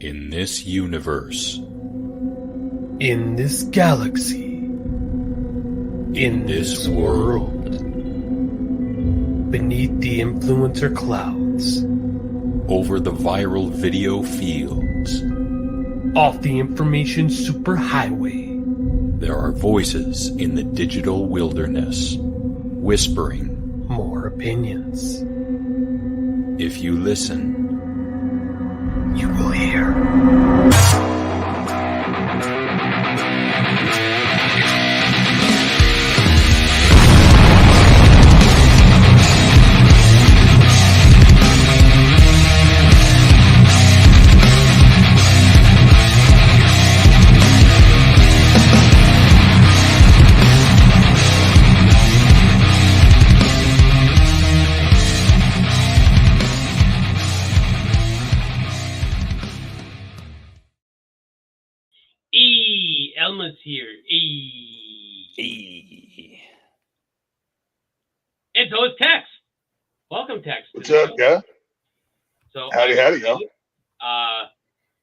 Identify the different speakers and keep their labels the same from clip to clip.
Speaker 1: In this universe,
Speaker 2: in this galaxy,
Speaker 1: in this world,
Speaker 2: beneath the influencer clouds,
Speaker 1: over the viral video fields,
Speaker 2: off the information superhighway,
Speaker 1: there are voices in the digital wilderness, whispering
Speaker 2: more opinions.
Speaker 1: If you listen,
Speaker 2: you will hear.
Speaker 3: Here. And so it's Tex. Welcome, Tex.
Speaker 4: What's up, guy?
Speaker 3: So
Speaker 4: howdy, y'all.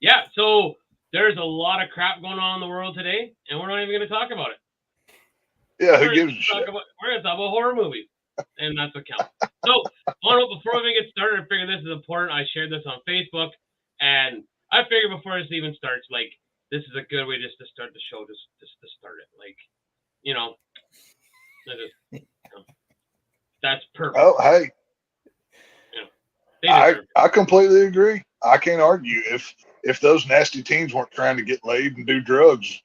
Speaker 3: Yeah, so there's a lot of crap going on in the world today, and we're not even going to talk about it.
Speaker 4: Yeah, who gives a shit?
Speaker 3: We're going to talk about horror movies, and that's what counts. So, before we get started, I figured this is important. I shared this on Facebook, and I figured before this even starts, like, this is a good way just to start the show, just to start it. Like, that's perfect.
Speaker 4: Oh, hey. I completely agree. I can't argue. If those nasty teens weren't trying to get laid and do drugs,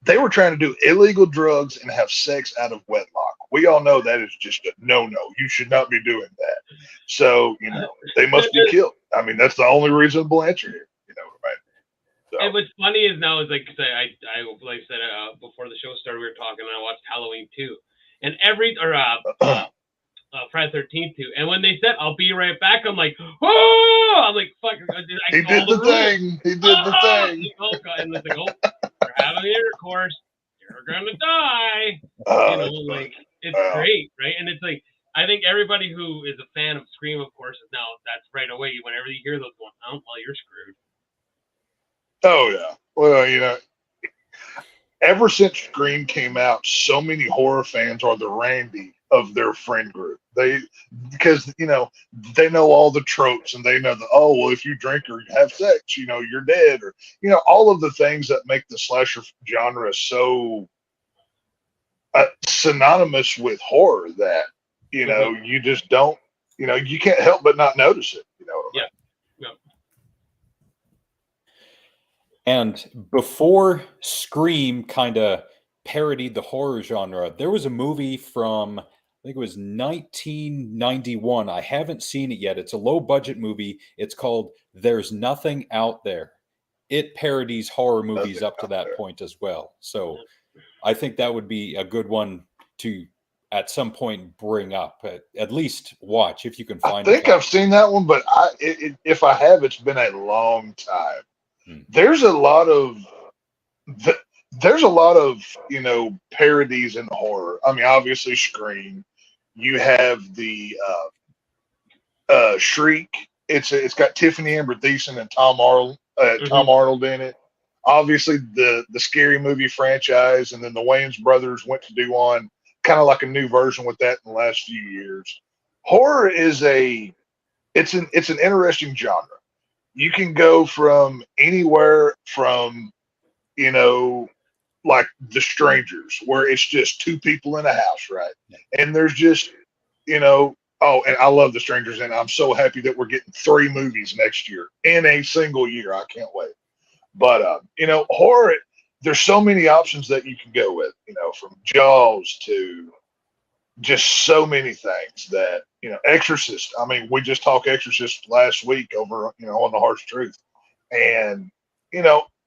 Speaker 4: they were trying to do illegal drugs and have sex out of wedlock. We all know that is just a no-no. You should not be doing that. So, they must be killed. I mean, that's the only reasonable answer here. Right? So.
Speaker 3: And what's funny is now is like I like I said before the show started, we were talking, and I watched Halloween 2, and Friday 13th 2, and when they said I'll be right back, I'm like, oh, I'm like, fuck,
Speaker 4: he did the thing. He did the thing.
Speaker 3: Oh God, and it's like, we're having intercourse, you're gonna die. It's great, right? And it's like, I think everybody who is a fan of Scream, of course, is now that's right away. Whenever you hear those going, oh, well, you're screwed.
Speaker 4: Oh, yeah. Well, ever since Scream came out, so many horror fans are the Randy of their friend group. Because they know all the tropes, and they know if you drink or have sex, you're dead, or, all of the things that make the slasher genre so synonymous with horror that, you just don't, you can't help but not notice it.
Speaker 3: Yeah.
Speaker 1: And before Scream kind of parodied the horror genre, there was a movie from, I think it was 1991. I haven't seen it yet. It's a low-budget movie. It's called There's Nothing Out There. It parodies horror movies up to that point as well. So I think that would be a good one to, at some point, bring up. At least watch if you can find it.
Speaker 4: I think I've seen that one, but if I have, it's been a long time. There's a lot of parodies in horror. I mean, obviously Scream. You have the Shriek. It's got Tiffany Amber Thiessen and Tom Arnold in it. Obviously the Scary Movie franchise, and then the Wayans brothers went to do on kind of like a new version with that in the last few years. Horror is it's an interesting genre. You can go from anywhere from, like The Strangers, where it's just two people in a house, right? And there's just, and I love The Strangers, and I'm so happy that we're getting 3 movies next year in a single year. I can't wait. But, horror, there's so many options that you can go with, from Jaws to just so many things that, Exorcist. I mean, we just talked Exorcist last week over, on The Harsh Truth. And,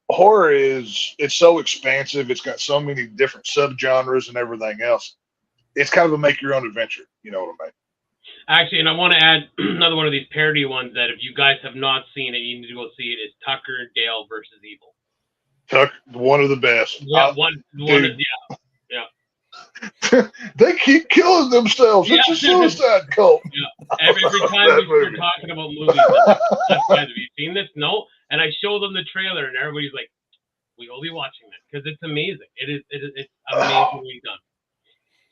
Speaker 4: horror it's so expansive. It's got so many different subgenres and everything else. It's kind of a make your own adventure. You know what I mean?
Speaker 3: Actually, and I want to add another one of these parody ones that if you guys have not seen it, you need to go see it, is Tucker and Dale versus Evil.
Speaker 4: Tucker, one of the best.
Speaker 3: Yeah,
Speaker 4: They keep killing themselves. It's a suicide cult.
Speaker 3: Yeah. Every time we start talking about movies, guys, have you seen this? No. And I show them the trailer, and everybody's like, "We will be watching this because it's amazing. It's amazingly done."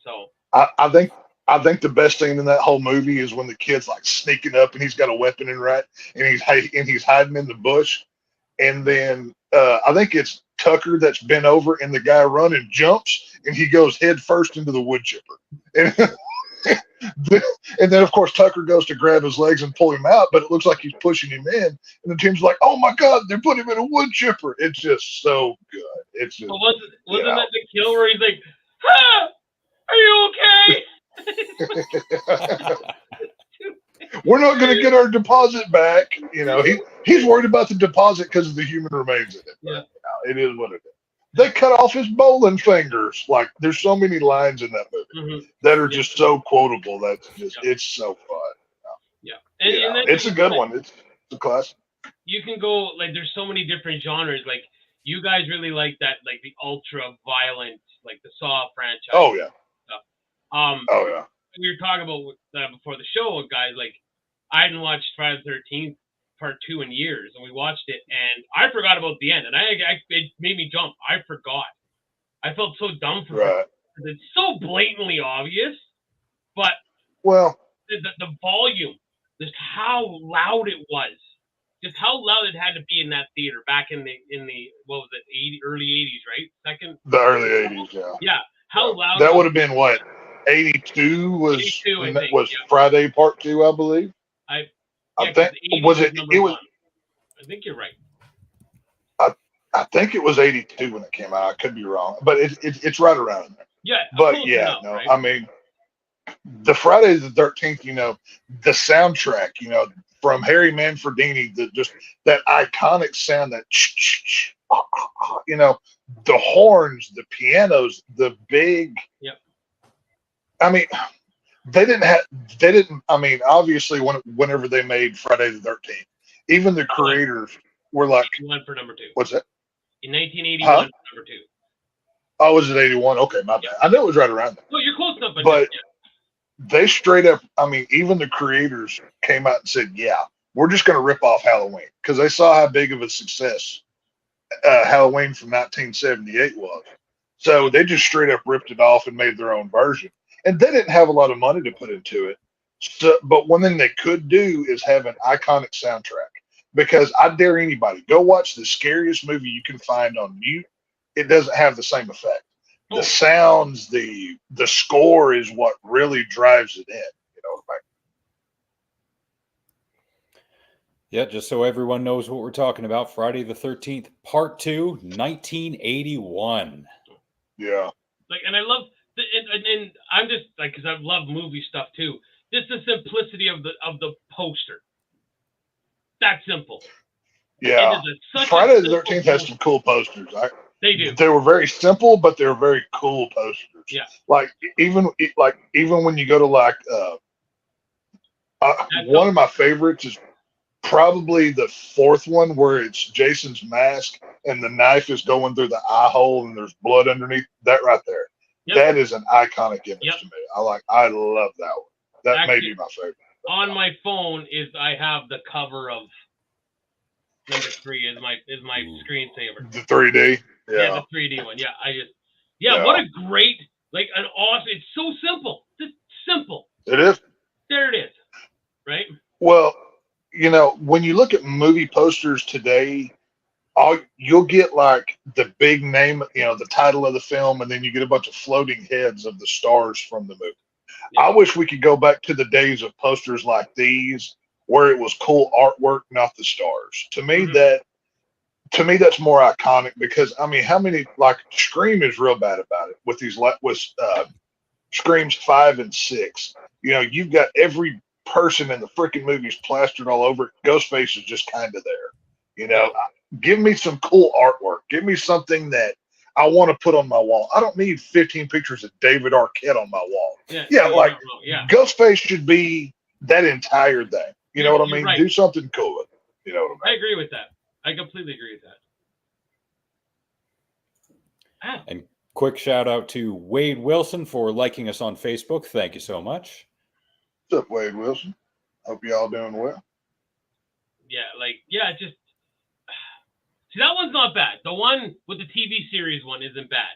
Speaker 3: So
Speaker 4: I think the best thing in that whole movie is when the kid's like sneaking up and he's got a weapon and he's hiding in the bush, and then I think it's Tucker that's bent over and the guy running jumps and he goes head first into the wood chipper, and and then of course Tucker goes to grab his legs and pull him out, but it looks like he's pushing him in, and the team's like, "Oh my God, they put him in a wood chipper." It's just so good. It's just
Speaker 3: wasn't that the kill where he's like, "Ah, are you okay?"
Speaker 4: We're not going to get our deposit back. You know, he's worried about the deposit because of the human remains in it.
Speaker 3: Yeah.
Speaker 4: It is what it is. They cut off his bowling fingers. Like, there's so many lines in that movie that are just so quotable. That's just, it's so fun.
Speaker 3: Yeah.
Speaker 4: And it's a good one. It's a classic.
Speaker 3: You can go, like, there's so many different genres. Like, you guys really like that, like, the ultra violent, like, the Saw franchise.
Speaker 4: Oh, yeah.
Speaker 3: Stuff.
Speaker 4: Oh, yeah.
Speaker 3: We were talking about before the show, guys. Like, I hadn't watched Friday the 13th Part 2 in years, and we watched it, and I forgot about the end, and it made me jump. I forgot. I felt so dumb for it. It's so blatantly obvious, but the volume, just how loud it was, just how loud it had to be in that theater back in the what was it, early 80s, right?
Speaker 4: The early 80s, yeah.
Speaker 3: Yeah, how loud.
Speaker 4: That would have been what? 82 was Friday Part 2, I believe. I think was it? It was.
Speaker 3: I think you're right.
Speaker 4: I think it was 82 when it came out. I could be wrong, but it's right around there.
Speaker 3: Yeah,
Speaker 4: but yeah, no, right? I mean, the Friday the 13th. You know, the soundtrack. You know, from Harry Manfredini, that iconic sound, that you know, the horns, the pianos, the big.
Speaker 3: Yep.
Speaker 4: I mean. They didn't. I mean, obviously, whenever they made Friday the 13th, even the creators were like,
Speaker 3: "81 for number 2."
Speaker 4: What's that?
Speaker 3: In 1981, number 2.
Speaker 4: Oh, was it 81? Okay, my bad. I know it was right around there.
Speaker 3: Well, you're close enough,
Speaker 4: but they straight up. I mean, even the creators came out and said, "Yeah, we're just going to rip off Halloween," because they saw how big of a success Halloween from 1978 was. So they just straight up ripped it off and made their own version. And they didn't have a lot of money to put into it. So, but one thing they could do is have an iconic soundtrack. Because I dare anybody, go watch the scariest movie you can find on mute. It doesn't have the same effect. The sounds, the score is what really drives it in. You know what I mean?
Speaker 1: Yeah, just so everyone knows what we're talking about, Friday the 13th, Part 2, 1981.
Speaker 4: Yeah.
Speaker 3: Like, and I love... And I'm just like, because I love movie stuff too. Just the simplicity of the poster. That simple.
Speaker 4: Yeah. Friday the 13th has some cool posters.
Speaker 3: They do.
Speaker 4: They were very simple, but they were very cool posters.
Speaker 3: Yeah.
Speaker 4: Like even when you go to like one of my favorites is probably the fourth one where it's Jason's mask and the knife is going through the eye hole and there's blood underneath. That right there. Yep. That is an iconic image to me. I love that one. That may be my favorite.
Speaker 3: On my phone I have the cover of number 3 is my screensaver.
Speaker 4: The 3D.
Speaker 3: Yeah, the 3D one. Yeah, what a great, like, an awesome. It's so simple. Just simple.
Speaker 4: It is.
Speaker 3: There it is. Right.
Speaker 4: Well, you know, when you look at movie posters today, you'll get like the big name, you know, the title of the film, and then you get a bunch of floating heads of the stars from the movie. Yeah. I wish we could go back to the days of posters like these where it was cool artwork, not the stars. To me, that's more iconic because, I mean, how many, like, Scream is real bad about it with these, with Screams 5 and 6. You know, you've got every person in the freaking movies plastered all over it. Ghostface is just kind of there. You know, give me some cool artwork. Give me something that I want to put on my wall. I don't need 15 pictures of David Arquette on my wall. Ghostface should be that entire thing. You know what I mean? Right. Do something cool with it. You know what I mean?
Speaker 3: I agree with that. I completely agree with that.
Speaker 1: And Quick shout out to Wade Wilson for liking us on Facebook. Thank you so much.
Speaker 4: What's up, Wade Wilson? Hope y'all doing well.
Speaker 3: Yeah, just see, that one's not bad. The one with the TV series one isn't bad.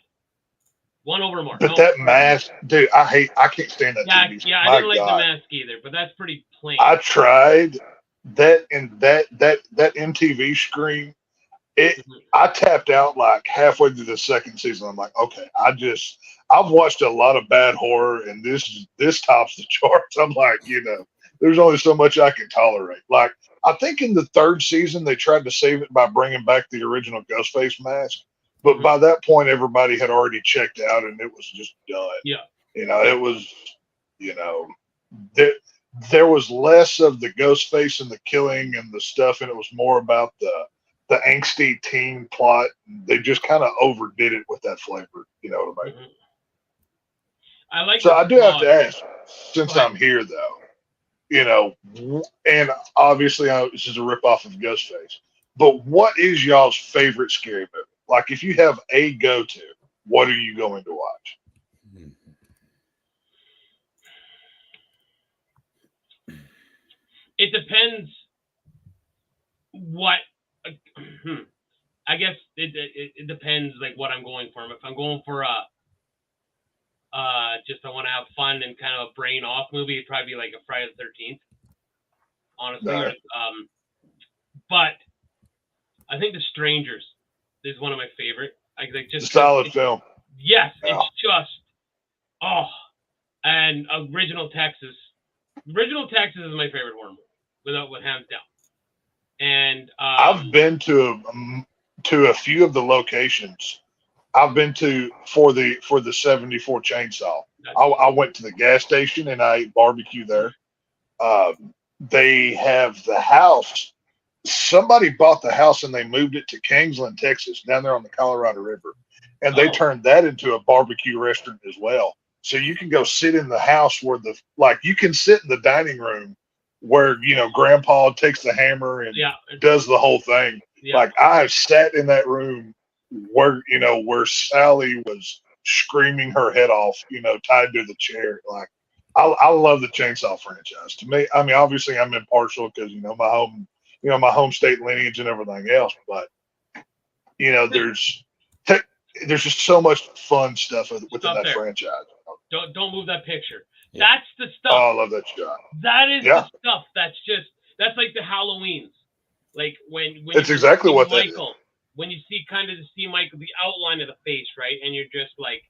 Speaker 3: One over mark.
Speaker 4: But that mask, dude, I can't stand that TV.
Speaker 3: Yeah, I didn't like the mask either, but that's pretty plain.
Speaker 4: I tried that, and that MTV screen. I tapped out like halfway through the second season. I'm like, okay, I've watched a lot of bad horror, and this tops the charts. I'm like, there's only so much I can tolerate. Like, I think in the third season they tried to save it by bringing back the original Ghostface mask, but by that point everybody had already checked out, and it was just done.
Speaker 3: Yeah,
Speaker 4: it was, there was less of the Ghostface and the killing and the stuff, and it was more about the angsty teen plot. They just kind of overdid it with that flavor. You know what I mean?
Speaker 3: I like.
Speaker 4: So I do have to ask, since I'm here though, and obviously this is a ripoff of Ghostface, but what is y'all's favorite scary movie? Like, if you have a go-to, what are you going to watch?
Speaker 3: It depends what. I guess it depends like what I'm going for. If I'm going for just I want to have fun and kind of a brain off movie, it'd probably be like a Friday the 13th. Honestly,
Speaker 4: Right.
Speaker 3: But I think The Strangers is one of my favorite.
Speaker 4: Just a solid film.
Speaker 3: Yes,
Speaker 4: Yeah.
Speaker 3: It's just and Original Texas. Original Texas is my favorite horror movie, with hands down. And
Speaker 4: I've been to a few of the locations. I've been to for the 74 Chainsaw. I went to the gas station and I ate barbecue there. They have the house. Somebody bought the house and they moved it to Kingsland, Texas, down there on the Colorado River, and they turned that into a barbecue restaurant as well. So you can go sit in the house where you can sit in the dining room where Grandpa takes the hammer and does the whole thing. Yeah. Like, I've sat in that room where Sally was screaming her head off, tied to the chair. Like, I love the Chainsaw franchise. To me, I mean, obviously I'm impartial because my home state lineage and everything else, but there's just so much fun stuff within that franchise.
Speaker 3: Don't move that picture. Yeah. That's the stuff.
Speaker 4: Oh, I love that shot.
Speaker 3: That is the stuff. That's like the Halloweens. Like when
Speaker 4: it's exactly what
Speaker 3: Michael, when you see Michael, the outline of the face, right? And you're just like,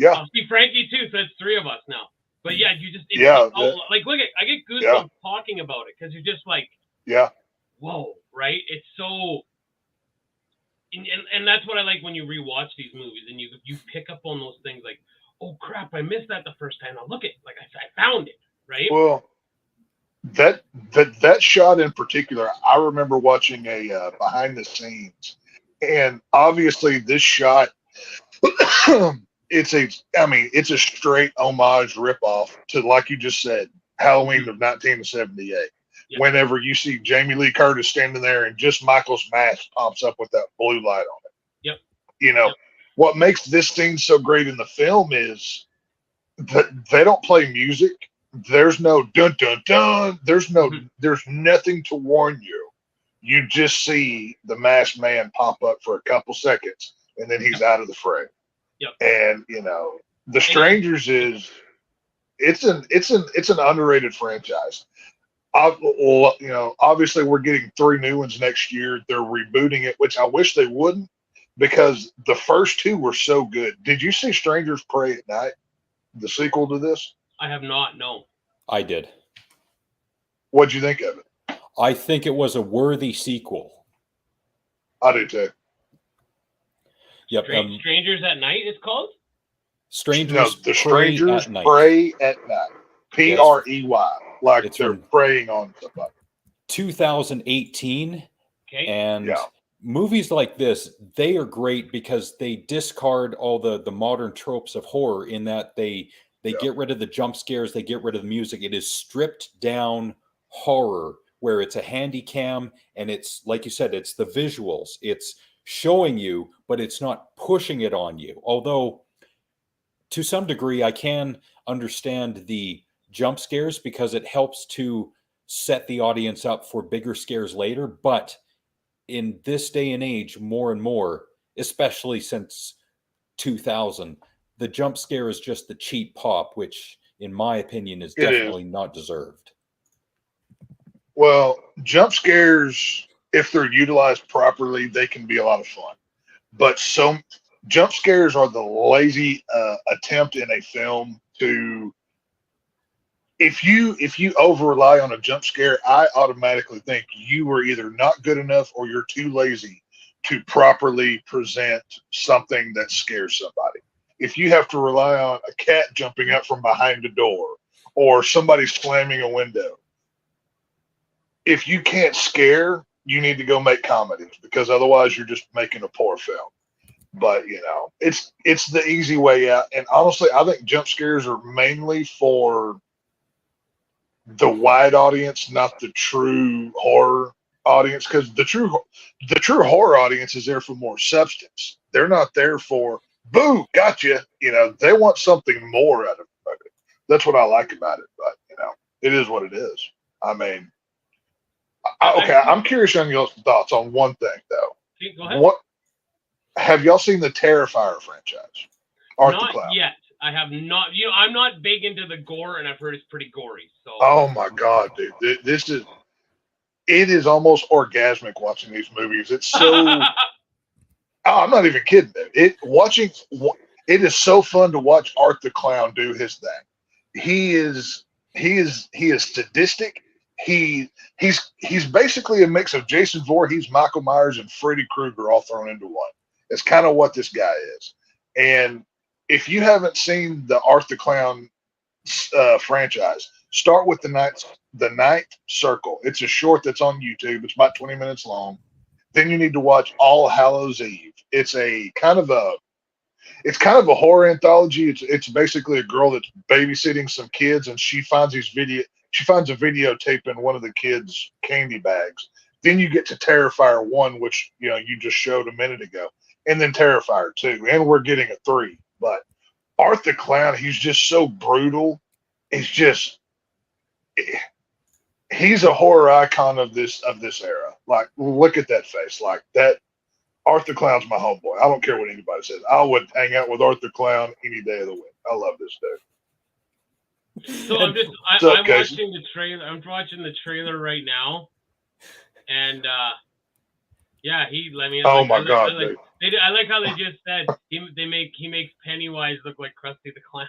Speaker 3: I'll see Frankie too. So it's three of us now. But yeah, you just like look at, I get goosebumps talking about it because you're just like, whoa, right? It's so, and that's what I like when you rewatch these movies and you pick up on those things like, oh crap, I missed that the first time. Now look at, like I found it, right?
Speaker 4: Well, that shot in particular, I remember watching a behind the scenes, and obviously this shot, it's a straight homage ripoff to, like you just said, Halloween of 1978. Yep. Whenever you see Jamie Lee Curtis standing there and just Michael's mask pops up with that blue light on it.
Speaker 3: Yep.
Speaker 4: What makes this scene so great in the film is that they don't play music. There's no dun dun dun. There's nothing to warn you. You just see the masked man pop up for a couple seconds and then he's out of the frame.
Speaker 3: Yep.
Speaker 4: And The Strangers it's an underrated franchise. Obviously we're getting 3 new ones next year. They're rebooting it, which I wish they wouldn't, because the first 2 were so good. Did you see Strangers Pray at Night, the sequel to this?
Speaker 3: I have not, no.
Speaker 1: I did.
Speaker 4: What'd you think of it?
Speaker 1: I think it was a worthy sequel.
Speaker 4: I do too.
Speaker 1: Yep.
Speaker 3: Strangers at Night it's called?
Speaker 4: The Strangers Pray at Night. P-R-E-Y. Like they're preying on somebody.
Speaker 1: 2018.
Speaker 3: Okay.
Speaker 1: And movies like this, they are great because they discard all the modern tropes of horror in that they get rid of the jump scares, they get rid of the music. It is stripped down horror where it's a handy cam and it's, like you said, it's the visuals. It's showing you, but it's not pushing it on you. Although to some degree, I can understand the jump scares because it helps to set the audience up for bigger scares later. But in this day and age, more and more, especially since 2000, the jump scare is just the cheap pop, which, in my opinion, is definitely not deserved.
Speaker 4: Well, jump scares, if they're utilized properly, they can be a lot of fun. But some jump scares are the lazy attempt in a film to. If you over rely on a jump scare, I automatically think you were either not good enough or you're too lazy to properly present something that scares somebody. If you have to rely on a cat jumping out from behind a door or somebody slamming a window, if you can't scare, you need to go make comedies because otherwise you're just making a poor film. But it's the easy way out. And honestly, I think jump scares are mainly for the wide audience, not the true horror audience, because the true horror audience is there for more substance. They're not there for boo, gotcha. They want something more out of it. That's what I like about it. But it is what it is. I mean, okay, I'm curious on your thoughts on one thing though.
Speaker 3: Go ahead.
Speaker 4: What have y'all seen the Terrifier franchise?
Speaker 3: Not yet. I have not. I'm not big into the gore, and I've heard it's pretty gory. So.
Speaker 4: Oh my god, dude! It is almost orgasmic watching these movies. It's so. I'm not even kidding, dude. It is so fun to watch Art the Clown do his thing. He is sadistic. He's basically a mix of Jason Voorhees, Michael Myers, and Freddy Krueger all thrown into one. It's kind of what this guy is, and. If you haven't seen the Art the Clown franchise, start with the Night Circle. It's a short that's on YouTube. It's about 20 minutes long. Then you need to watch All Hallows Eve. It's kind of a horror anthology. It's basically a girl that's babysitting some kids, and she finds a videotape in one of the kids' candy bags. Then you get to Terrifier 1, which you just showed a minute ago, and then Terrifier 2, and we're getting a 3. But Art the Clown, he's just so brutal. He's a horror icon of this era. Like, look at that face. Like that, Art the Clown's my homeboy. I don't care what anybody says. I would hang out with Art the Clown any day of the week. I love this dude.
Speaker 3: So I'm watching the trailer. I'm watching the trailer right now, and yeah, oh my god, dude. I like how they just said he makes Pennywise look like Krusty the Clown.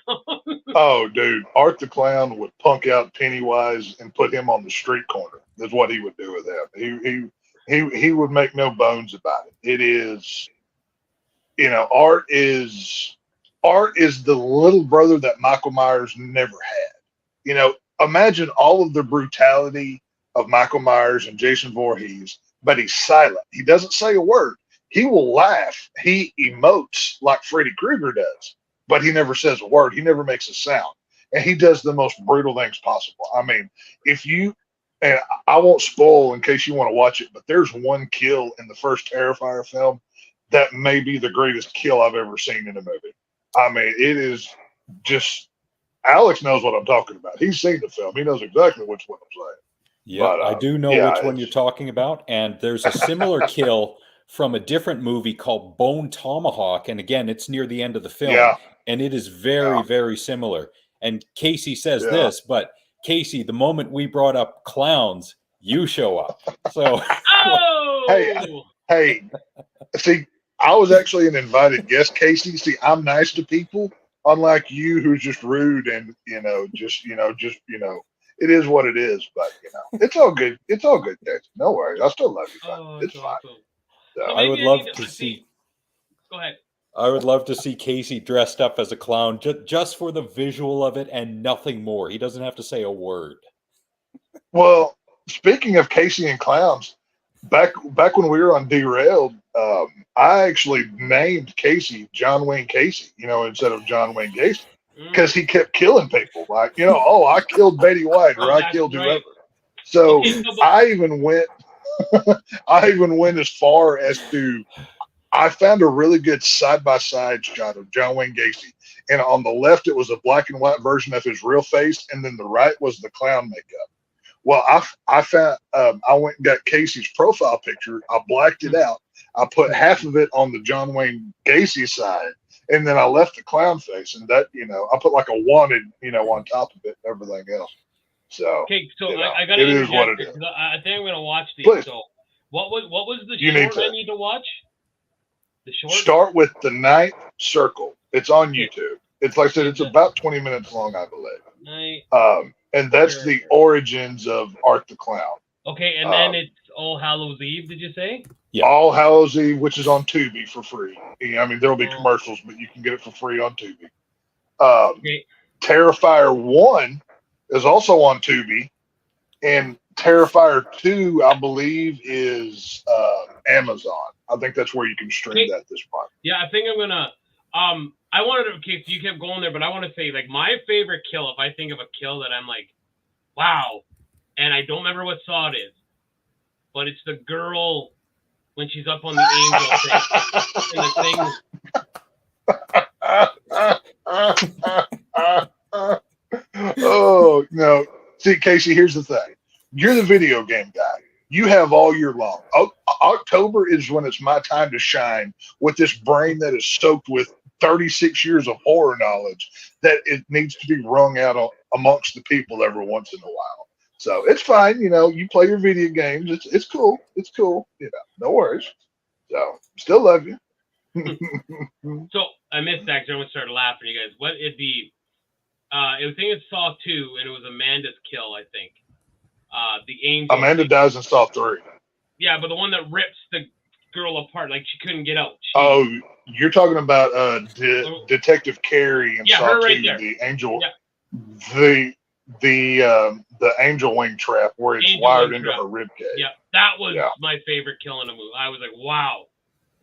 Speaker 4: Oh, dude, Art the Clown would punk out Pennywise and put him on the street corner. That's what he would do with him. He would make no bones about it. It is, Art is the little brother that Michael Myers never had. Imagine all of the brutality of Michael Myers and Jason Voorhees, but he's silent. He doesn't say a word. He will laugh. He emotes like Freddy Krueger does, but he never says a word. He never makes a sound. And he does the most brutal things possible. I mean, and I won't spoil in case you want to watch it, but there's one kill in the first Terrifier film that may be the greatest kill I've ever seen in a movie. I mean, it is just, Alex knows what I'm talking about. He's seen the film. He knows exactly which one I'm saying.
Speaker 1: Yeah, but, I do know which one you're talking about. And there's a similar kill from a different movie called Bone Tomahawk. And again, it's near the end of the film.
Speaker 4: Yeah.
Speaker 1: And it is very, very similar. And Casey says this, but Casey, the moment we brought up clowns, you show up. So,
Speaker 4: hey, see, I was actually an invited guest, Casey. See, I'm nice to people, unlike you, who's just rude and it is what it is. But it's all good. It's all good, Casey. No worries. I still love you. It's fine.
Speaker 3: Awesome.
Speaker 4: So,
Speaker 1: I would love to see.
Speaker 3: Go ahead.
Speaker 1: I would love to see Casey dressed up as a clown just for the visual of it and nothing more. He doesn't have to say a word.
Speaker 4: Well, speaking of Casey and clowns, back when we were on Derailed, I actually named Casey John Wayne Casey, instead of John Wayne Gacy, because he kept killing people. Like, I killed Betty White or I killed whoever. So I even went as far as to I found a really good side-by-side shot of John Wayne Gacy. And on the left, it was a black and white version of his real face. And then the right was the clown makeup. Well, I found, I went and got Casey's profile picture. I blacked it out. I put half of it on the John Wayne Gacy side. And then I left the clown face. And that, I put like a wanted, on top of it and everything else. So,
Speaker 3: okay, so I got to
Speaker 4: it is what it
Speaker 3: interject
Speaker 4: is.
Speaker 3: I think I'm going to watch these.
Speaker 4: Please.
Speaker 3: So, what was the
Speaker 4: You
Speaker 3: short
Speaker 4: need
Speaker 3: I
Speaker 4: to.
Speaker 3: need to watch? The short?
Speaker 4: Start with The Ninth Circle. It's on YouTube. It's like I said, it's about 20 minutes long, I believe. And that's the origins of Art the Clown.
Speaker 3: Okay, and then it's All Hallows Eve, did you say?
Speaker 1: Yeah.
Speaker 4: All Hallows Eve, which is on Tubi for free. I mean, there will be commercials, but you can get it for free on Tubi.
Speaker 3: Okay.
Speaker 4: Terrifier 1 is also on Tubi. And Terrifier 2, I believe, is Amazon. I think that's where you can stream that this month.
Speaker 3: Yeah, I think I'm going to I wanted to, okay, so you kept going there, but I want to say, like, my favorite kill, if I think of a kill that I'm like, wow, and I don't remember what saw it is, but it's the girl when she's up on the
Speaker 4: angel thing. Oh, no. See, Casey, here's the thing. You're the video game guy. You have all year long. October is when it's my time to shine with this brain that is soaked with 36 years of horror knowledge that it needs to be wrung out amongst the people every once in a while. So it's fine. You play your video games. It's cool. It's cool. No worries. So still love you.
Speaker 3: So I missed that because I almost started laughing. You guys, what it'd be? I think it's Saw 2, and it was Amanda's kill. I think the angel.
Speaker 4: Amanda dies in Saw 3.
Speaker 3: Yeah, but the one that rips the girl apart, like she couldn't get out.
Speaker 4: You're talking about Detective Carey and Saw 2,
Speaker 3: right there.
Speaker 4: the angel,
Speaker 3: yeah.
Speaker 4: the angel wing trap where it's wired into her rib cage.
Speaker 3: Yeah, that was my favorite kill in the movie. I was like, wow.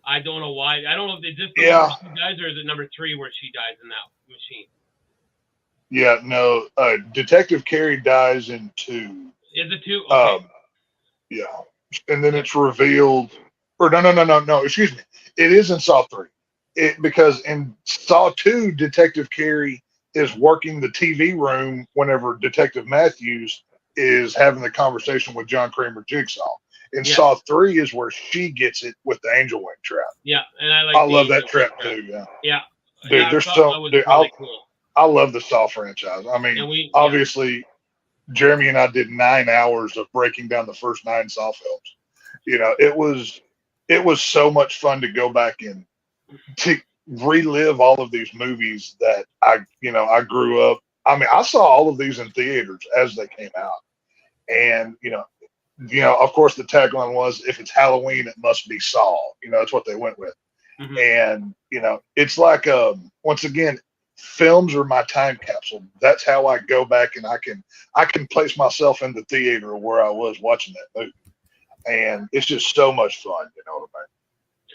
Speaker 3: I don't know why. I don't know if it's just the one where she dies, or is it number 3 where she dies in that machine?
Speaker 4: Yeah, no. Detective Carey dies in 2.
Speaker 3: Is it 2? Okay.
Speaker 4: Yeah, and then it's revealed. Or no. Excuse me. It is in Saw 3. Because in Saw 2, Detective Carey is working the TV room whenever Detective Matthews is having the conversation with John Kramer Jigsaw. In Saw 3 is where she gets it with the angel wing trap.
Speaker 3: Yeah, and
Speaker 4: I love that trap too. Yeah.
Speaker 3: Yeah.
Speaker 4: Dude, there's so. Dude,
Speaker 3: cool.
Speaker 4: I love the Saw franchise. I mean, obviously, Jeremy and I did 9 hours of breaking down the first 9 Saw films. It was so much fun to go back and to relive all of these movies that I grew up. I mean, I saw all of these in theaters as they came out, and of course, the tagline was, "If it's Halloween, it must be Saw." That's what they went with.
Speaker 3: Mm-hmm.
Speaker 4: And it's like once again, films are my time capsule. That's how I go back and I can place myself in the theater where I was watching that movie. And it's just so much fun, you know what I mean?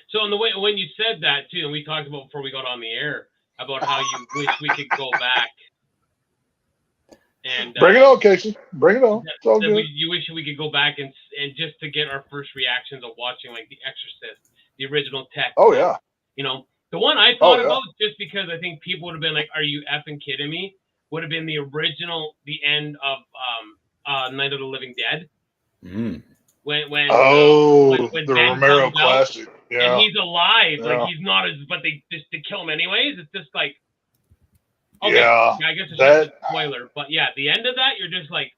Speaker 3: So in the way when you said that too, and we talked about before we got on the air about how you wish we could go back and
Speaker 4: bring it on, Casey. Bring it on. It's all good.
Speaker 3: You wish we could go back and just to get our first reactions of watching like The Exorcist, the original text.
Speaker 4: Oh yeah.
Speaker 3: The one I thought about just because I think people would have been like, "Are you effing kidding me?" Would have been the original, the end of Night of the Living Dead.
Speaker 1: Mm.
Speaker 3: When
Speaker 4: the
Speaker 3: Ben
Speaker 4: Romero
Speaker 3: comes out,
Speaker 4: classic,
Speaker 3: and he's alive, like he's not as, but they kill him anyways. It's just like, okay, I guess it's just a spoiler, but yeah, the end of that, you're just like,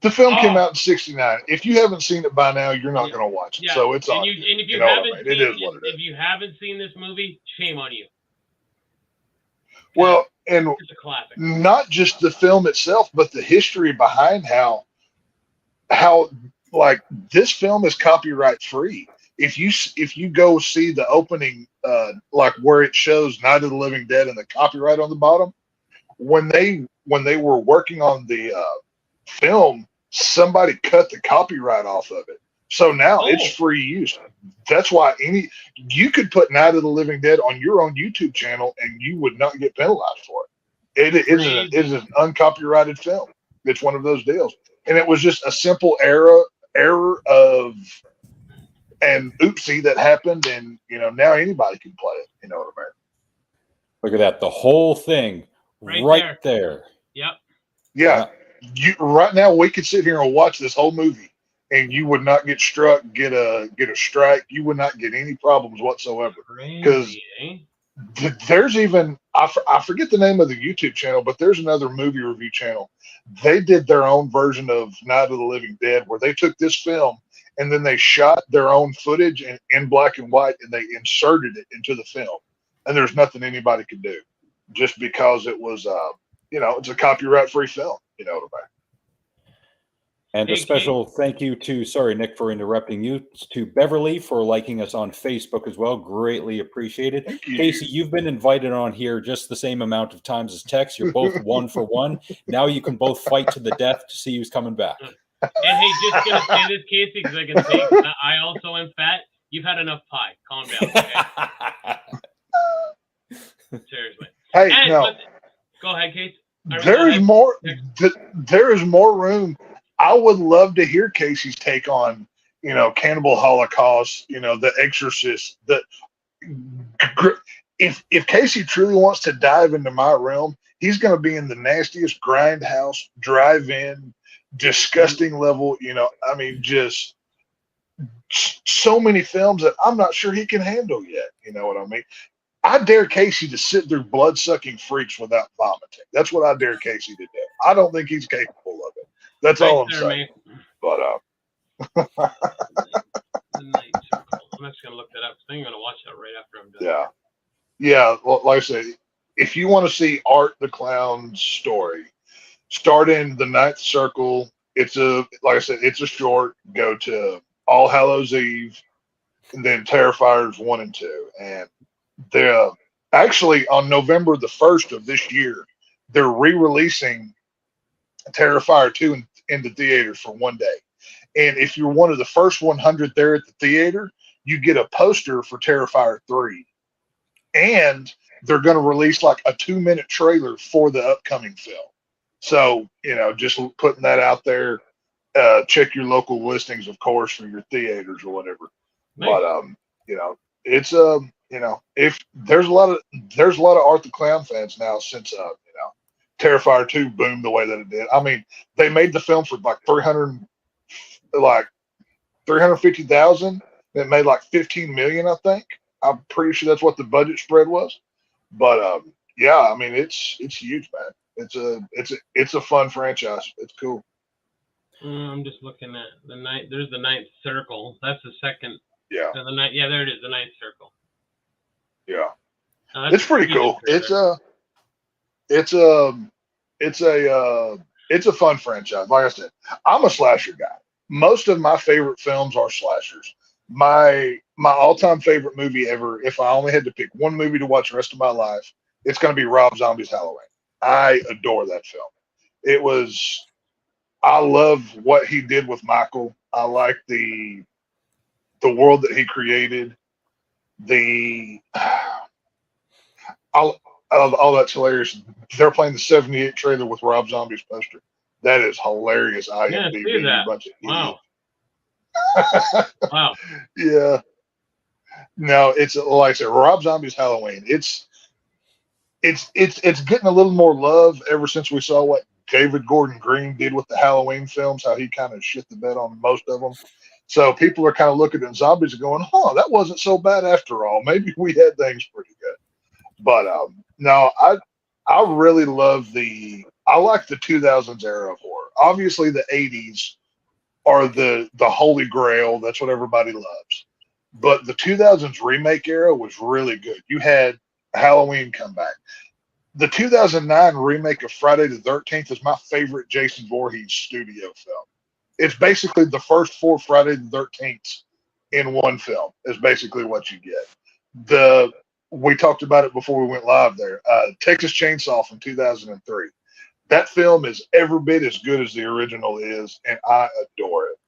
Speaker 4: the film came out in '69. If you haven't seen it by now, you're not going to watch it.
Speaker 3: Yeah.
Speaker 4: So it's
Speaker 3: and
Speaker 4: on.
Speaker 3: And if you
Speaker 4: haven't,
Speaker 3: if you haven't seen this movie, shame on you.
Speaker 4: Well, and
Speaker 3: it's a classic.
Speaker 4: Not just the film itself, but the history behind how like this film is copyright free. If you go see the opening, like where it shows Night of the Living Dead and the copyright on the bottom, when they were working on the film, somebody cut the copyright off of it. So now it's free use. That's why you could put Night of the Living Dead on your own YouTube channel and you would not get penalized for it. It is an uncopyrighted film. It's one of those deals. And it was just a simple error of and oopsie, that happened, and now anybody can play it. You know what I mean?
Speaker 1: Look at that. The whole thing right there.
Speaker 3: Yep.
Speaker 4: Yeah. Right now we could sit here and watch this whole movie, and you would not get struck, get a strike. You would not get any problems whatsoever. Because there's even I forget the name of the YouTube channel, but there's another movie review channel. They did their own version of Night of the Living Dead, where they took this film and then they shot their own footage in black and white, and they inserted it into the film. And there's nothing anybody could do, just because it was, it's a copyright-free film. You know what I mean?
Speaker 1: And a special thank you to, sorry, Nick, for interrupting you, to Beverly for liking us on Facebook as well. Greatly appreciated. Casey, you've been invited on here just the same amount of times as Tex. You're both 1 for 1. Now you can both fight to the death to see who's coming back.
Speaker 3: And hey, just going to say this, Casey, because I can say I also am fat. You've had enough pie. Calm down, okay? Seriously.
Speaker 4: Hey, no.
Speaker 3: Go ahead, Casey.
Speaker 4: There is more. There is more room. I would love to hear Casey's take on, Cannibal Holocaust, The Exorcist. If Casey truly wants to dive into my realm, he's going to be in the nastiest grindhouse, drive-in, disgusting level. Just so many films that I'm not sure he can handle yet. You know what I mean? I dare Casey to sit through blood-sucking freaks without vomiting. That's what I dare Casey to do. I don't think he's capable of it. That's all I'm saying. But
Speaker 3: the Night Circle. I'm actually gonna look that up. I think I'm gonna watch that right after I'm done.
Speaker 4: Yeah. Well, like I said, if you want to see Art the Clown's story, start in the Ninth Circle. It's a short. Go to All Hallows Eve, and then Terrifiers 1 and 2, and they're actually on November the 1st of this year. They're re-releasing Terrifier 2 in the theaters for one day. And if you're one of the first 100 there at the theater, you get a poster for Terrifier 3. And they're going to release like a 2-minute trailer for the upcoming film. So, just putting that out there. Check your local listings, of course, for your theaters or whatever. Nice. But, it's, if there's a lot of Art the Clown fans now since, Terrifier 2 boomed the way that it did. I mean, they made the film for like 350,000. It made like 15 million, I think. I'm pretty sure that's what the budget spread was. But I mean, it's huge, man. It's a fun franchise. It's cool.
Speaker 3: I'm just looking at the night. There's the Ninth Circle. That's the second.
Speaker 4: Yeah.
Speaker 3: There it is. The Ninth Circle.
Speaker 4: Yeah. It's pretty cool. It's a fun franchise. Like I said, I'm a slasher guy. Most of my favorite films are slashers. My all-time favorite movie ever, if I only had to pick one movie to watch the rest of my life, it's going to be Rob Zombie's Halloween. I adore that film. I love what he did with Michael. I like the world that he created. All that's hilarious. They're playing the 78 trailer with Rob Zombie's poster. That is hilarious.
Speaker 3: See that. Wow. Wow.
Speaker 4: Yeah. No, it's like I said, Rob Zombie's Halloween. It's getting a little more love ever since we saw what David Gordon Green did with the Halloween films, how he kind of shit the bed on most of them. So people are kind of looking at zombies and going, that wasn't so bad after all. Maybe we had things pretty good. But no, I really love I like the 2000s era of horror. Obviously, the 80s are the holy grail. That's what everybody loves. But the 2000s remake era was really good. You had Halloween come back. The 2009 remake of Friday the 13th is my favorite Jason Voorhees studio film. It's basically the first 4 Friday the 13th in one film is basically what you get. We talked about it before we went live there. Texas Chainsaw from 2003. That film is every bit as good as the original is, and I adore it.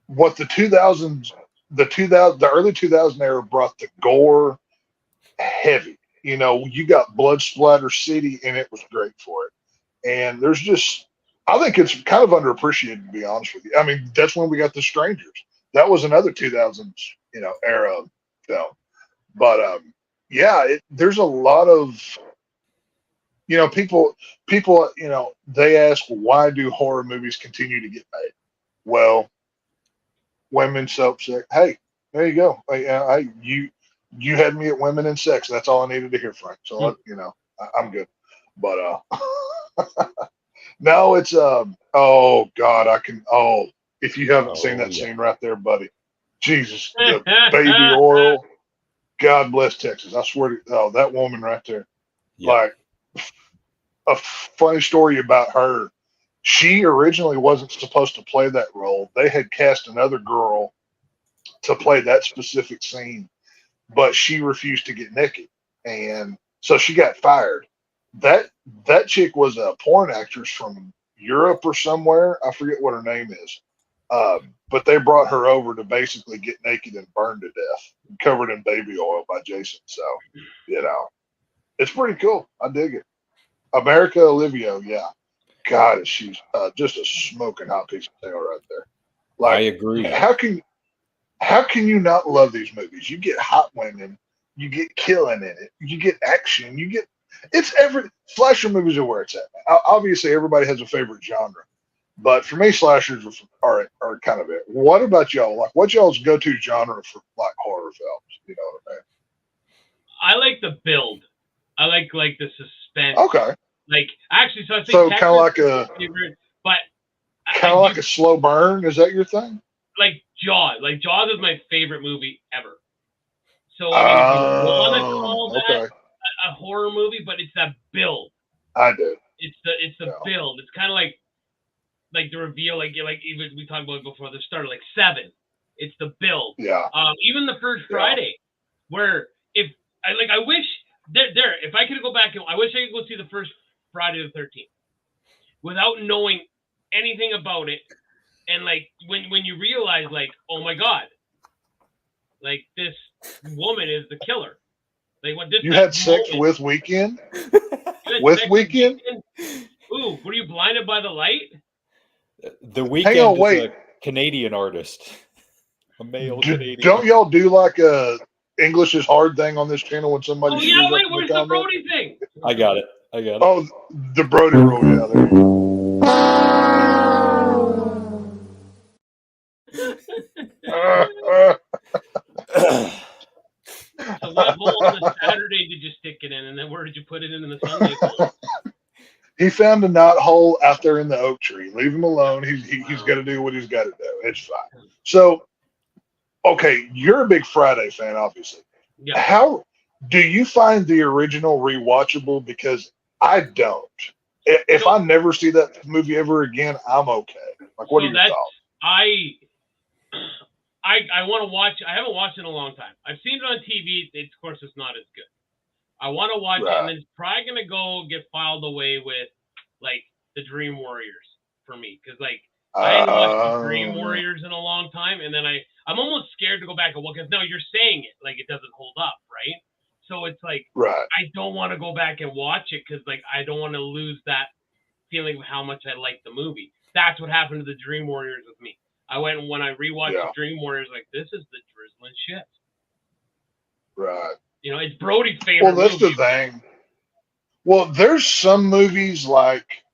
Speaker 4: What the 2000s, the early 2000 era brought the gore heavy. You got blood splatter city, and it was great for it. And there's I think it's kind of underappreciated, to be honest with you. I mean, that's when we got The Strangers. that was another 2000s, era film. But yeah, there's a lot of, people, they ask, why do horror movies continue to get made? Well, women soap sex. Hey, there you go. You had me at women and sex. That's all I needed to hear, Frank. So I'm good. But no, it's oh God, if you haven't seen that scene right there, buddy, Jesus, the baby oil. God bless Texas. I swear to that woman right there.
Speaker 1: Yeah.
Speaker 4: Like, a funny story about her. She originally wasn't supposed to play that role. They had cast another girl to play that specific scene, but she refused to get naked, and so she got fired. That chick was a porn actress from Europe or somewhere. I forget what her name is. But they brought her over to basically get naked and burned to death, covered in baby oil by Jason. So, it's pretty cool. I dig it. America Olivia, yeah. God, she's just a smoking hot piece of tail right there. Like,
Speaker 1: I agree.
Speaker 4: How can you not love these movies? You get hot women, you get killing in it, you get action, slasher movies are where it's at. Obviously, everybody has a favorite genre, but for me, slashers are kind of it. What about y'all? Like, what's y'all's go-to genre for like horror films? You know what I mean?
Speaker 3: I like the build. I like the suspense.
Speaker 4: Okay.
Speaker 3: Like, actually, so I think
Speaker 4: kind of like a slow burn. Is that your thing?
Speaker 3: Like Jaws. Like, Jaws is my favorite movie ever. So I mean, if you want to call that a horror movie, but it's that build.
Speaker 4: I do.
Speaker 3: It's the build. It's kind of like the reveal, like even we talked about it before the start, like Seven. It's the build.
Speaker 4: Yeah.
Speaker 3: Even the first Friday, where if I could go back and I wish I could go see the first Friday the 13th without knowing anything about it, and like when you realize, like, oh my God, like, this woman is the killer. Like, what
Speaker 4: you had sex with Weekend? With Weekend?
Speaker 3: Ooh, were you blinded by the light?
Speaker 1: The Weekend is a Canadian artist. A male Canadian.
Speaker 4: Don't y'all do like a English is hard thing on this channel when somebody?
Speaker 3: Oh yeah, wait, where's the Brody thing?
Speaker 1: I got it.
Speaker 4: Oh, the Brody rule. Yeah, there you go.
Speaker 3: So what hole on the Saturday did you stick it in, and then where did you put it in the Sunday hole?
Speaker 4: He found a knot hole out there in the oak tree. Leave him alone. He's got to do what he's got to do. It's fine. So, okay, you're a big Friday fan, obviously.
Speaker 3: Yeah.
Speaker 4: How do you find the original rewatchable? Because I don't. If I never see that movie ever again, I'm okay. Like, what are your thoughts?
Speaker 3: I want to watch. I haven't watched it in a long time. I've seen it on TV. Of course, it's not as good. I want to watch it, and then it's probably gonna go get filed away with like the Dream Warriors for me, because like I hadn't watched the Dream Warriors in a long time, and then I'm almost scared to go back and look. Because now you're saying it like it doesn't hold up, right? So it's like I don't want to go back and watch it because like I don't want to lose that feeling of how much I like the movie. That's what happened to the Dream Warriors with me. I went and when I rewatched the Dream Warriors, like, this is the drizzling shit.
Speaker 4: Right.
Speaker 3: You know, it's Brody's favorite movie.
Speaker 4: Well, that's the thing. Well, there's some movies like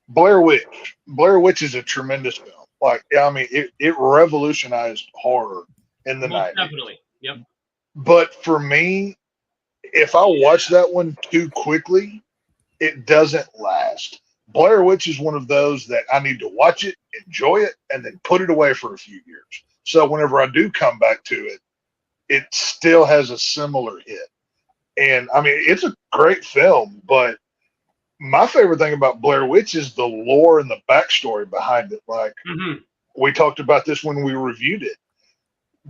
Speaker 4: Blair Witch. Blair Witch is a tremendous film. Like, I mean, it revolutionized horror in the 90s.
Speaker 3: Definitely. Yep.
Speaker 4: But for me, if I watch that one too quickly, it doesn't last. Blair Witch is one of those that I need to watch it, enjoy it, and then put it away for a few years. So whenever I do come back to it, it still has a similar hit. And I mean, it's a great film, but my favorite thing about Blair Witch is the lore and the backstory behind it. Like, we talked about this when we reviewed it.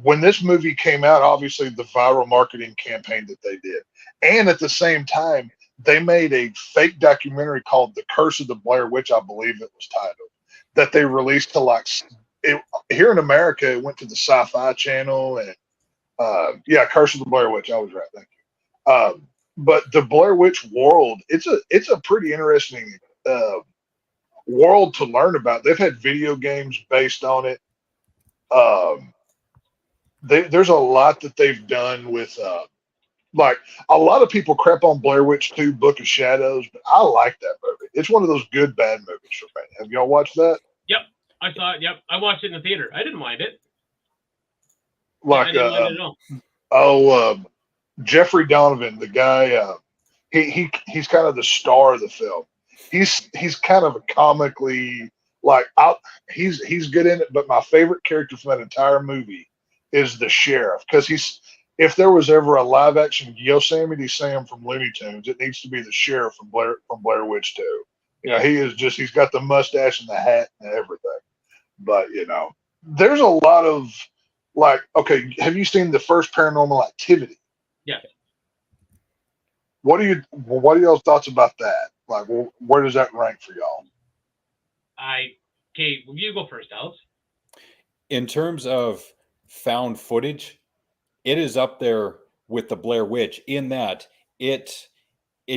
Speaker 4: When this movie came out, obviously the viral marketing campaign that they did. And at the same time, they made a fake documentary called The Curse of the Blair Witch, I believe it was titled, that they released to here in America, it went to the Sci-Fi Channel and Curse of the Blair Witch. I was right. Thank you. But the Blair Witch world, it's a pretty interesting world to learn about. They've had video games based on it. there's a lot that they've done with like a lot of people crap on Blair Witch 2 Book of Shadows, but I like that movie. It's one of those good bad movies for me. Have y'all watched that?
Speaker 3: Yep, I saw it. Yep, I watched it in the theater. I didn't mind it.
Speaker 4: Like
Speaker 3: I didn't mind it at all.
Speaker 4: Jeffrey Donovan, the guy, he's kind of the star of the film. He's kind of a comically he's good in it, but my favorite character from that entire movie is the sheriff, because if there was ever a live action Yosemite Sam from Looney Tunes, it needs to be the sheriff from Blair Witch 2. He's got the mustache and the hat and everything. But there's a lot of okay, have you seen the first Paranormal Activity?
Speaker 3: Yeah.
Speaker 4: What are y'all's thoughts about that? Like, where does that rank for y'all?
Speaker 3: Okay, you go first, Alex.
Speaker 1: In terms of found footage, it is up there with the Blair Witch in that it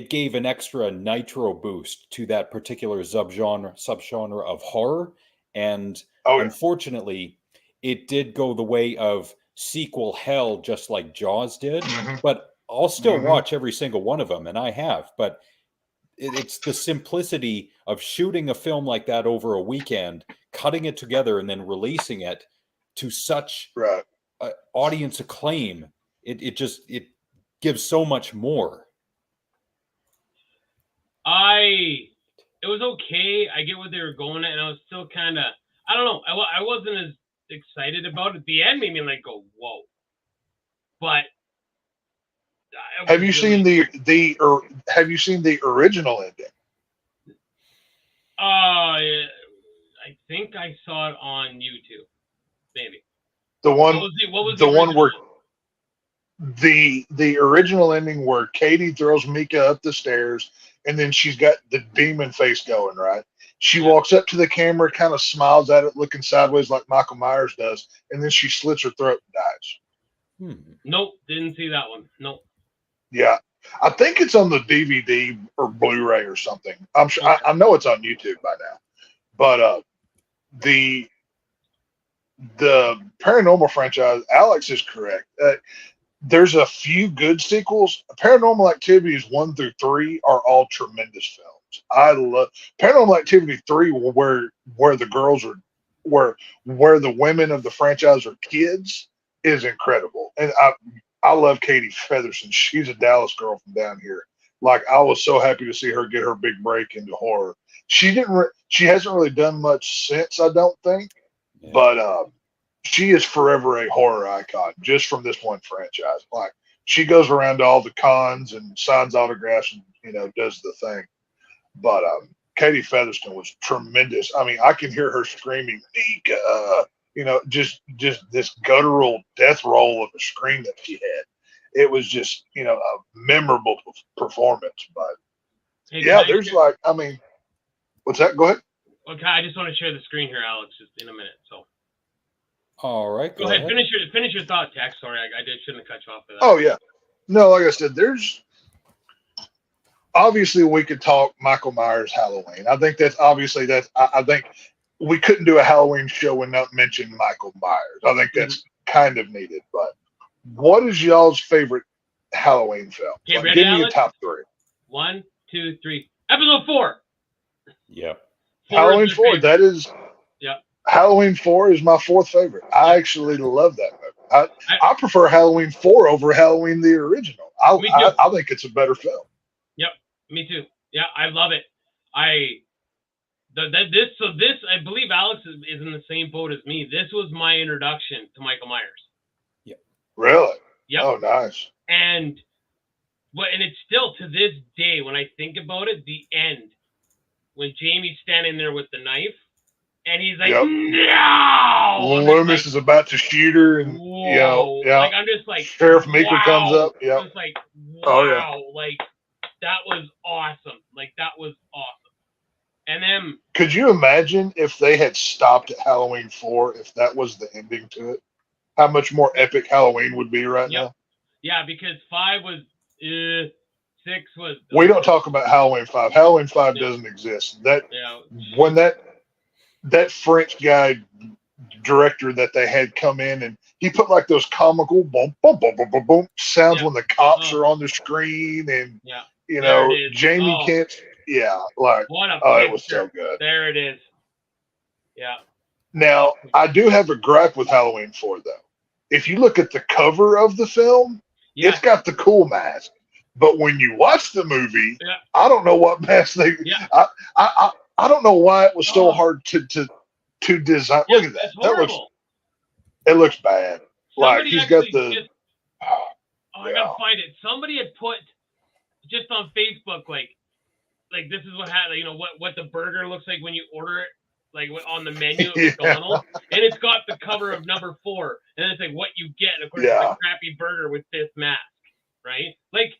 Speaker 1: gave an extra nitro boost to that particular subgenre of horror, and unfortunately, it did go the way of sequel hell, just like Jaws did.
Speaker 4: Mm-hmm.
Speaker 1: But I'll still watch every single one of them, and I have. But it's the simplicity of shooting a film like that over a weekend, cutting it together, and then releasing it to such audience acclaim. It gives so much more.
Speaker 3: It was okay. I get what they were going at, and I was still kind of, I don't know. I wasn't as excited about it. The end made me go, whoa. But
Speaker 4: have you seen have you seen the original ending?
Speaker 3: I think I saw it on YouTube. Maybe.
Speaker 4: The one
Speaker 3: what was
Speaker 4: the
Speaker 3: the
Speaker 4: one where
Speaker 3: the
Speaker 4: original ending where Katie throws Mika up the stairs, and then she's got the demon face going, right? She walks up to the camera, kind of smiles at it, looking sideways like Michael Myers does, and then she slits her throat and dies.
Speaker 3: Nope, didn't see that one. Nope.
Speaker 4: Yeah, I think it's on the DVD or Blu-ray or something. I'm sure. Okay. I know it's on YouTube by now, but the Paranormal franchise, Alex is correct. There's a few good sequels. Paranormal Activities 1 through 3 are all tremendous films. I love Paranormal Activity 3, where the girls are, where the women of the franchise are kids, is incredible. And I love Katie Featherston. She's a Dallas girl from down here. Like, I was so happy to see her get her big break into horror. She hasn't really done much since, I don't think, but she is forever a horror icon just from this one franchise. Like, she goes around to all the cons and signs autographs and does the thing. But Katie Featherston was tremendous. I mean, I can hear her screaming, Mika, just this guttural death roll of a scream that she had. It was just a memorable performance. But there's what's that? Go ahead.
Speaker 3: Okay, I just want to share the screen here, Alex, just in a minute. So.
Speaker 1: All right.
Speaker 3: Go ahead. Finish your thought, Tex. Sorry, I shouldn't have cut you off for that.
Speaker 4: Oh yeah. No, like I said, there's obviously we could talk Michael Myers Halloween. I think I think we couldn't do a Halloween show and not mention Michael Myers. I think that's kind of needed. But what is y'all's favorite Halloween film?
Speaker 3: Okay, ready,
Speaker 4: give me
Speaker 3: Alex?
Speaker 4: a top 3.
Speaker 3: 1, 2, 3. Episode 4.
Speaker 1: Yeah.
Speaker 4: Halloween 4. That is.
Speaker 3: Yeah.
Speaker 4: Halloween 4 is my 4th favorite. I actually love that movie. I prefer Halloween 4 over Halloween the original. I think it's a better film.
Speaker 3: Yep, me too. Yeah, I love it. I believe Alex is in the same boat as me. This was my introduction to Michael Myers.
Speaker 1: Yep.
Speaker 4: Really?
Speaker 3: Yep.
Speaker 4: Oh, nice.
Speaker 3: And it's still to this day when I think about it, the end when Jamie's standing there with the knife. And he's like, no!
Speaker 4: Loomis is about to shoot her, and
Speaker 3: like, I'm just like,
Speaker 4: Sheriff Meeker comes up. Yeah,
Speaker 3: I'm just like, wow, like that was awesome. Like that was awesome. And then,
Speaker 4: could you imagine if they had stopped at Halloween 4? If that was the ending to it, how much more epic Halloween would be right now?
Speaker 3: Yeah, because 5 was 6 was.
Speaker 4: We don't talk about Halloween 5. Halloween 5 doesn't exist. When that French guy director that they had come in, and he put like those comical boom, boom, boom, boom, boom, boom sounds when the cops are on the screen, and you
Speaker 3: There
Speaker 4: know,
Speaker 3: it is.
Speaker 4: Jamie can't. Yeah, like
Speaker 3: What a
Speaker 4: oh,
Speaker 3: picture.
Speaker 4: it was so good.
Speaker 3: There it is. Yeah.
Speaker 4: Now, I do have a gripe with Halloween 4, though. If you look at the cover of the film, it's got the cool mask. But when you watch the movie, I don't know what mask they. I don't know why it was so hard to design. Look at that.
Speaker 3: It's horrible.
Speaker 4: It looks bad. Like he's got the.
Speaker 3: I gotta find it. Somebody had put just on Facebook like this is what happened. You know what the burger looks like when you order it. Like on the menu at McDonald's, and it's got the cover of number 4, and it's like what you get. And of course, it's a crappy burger with this mask, right? Like,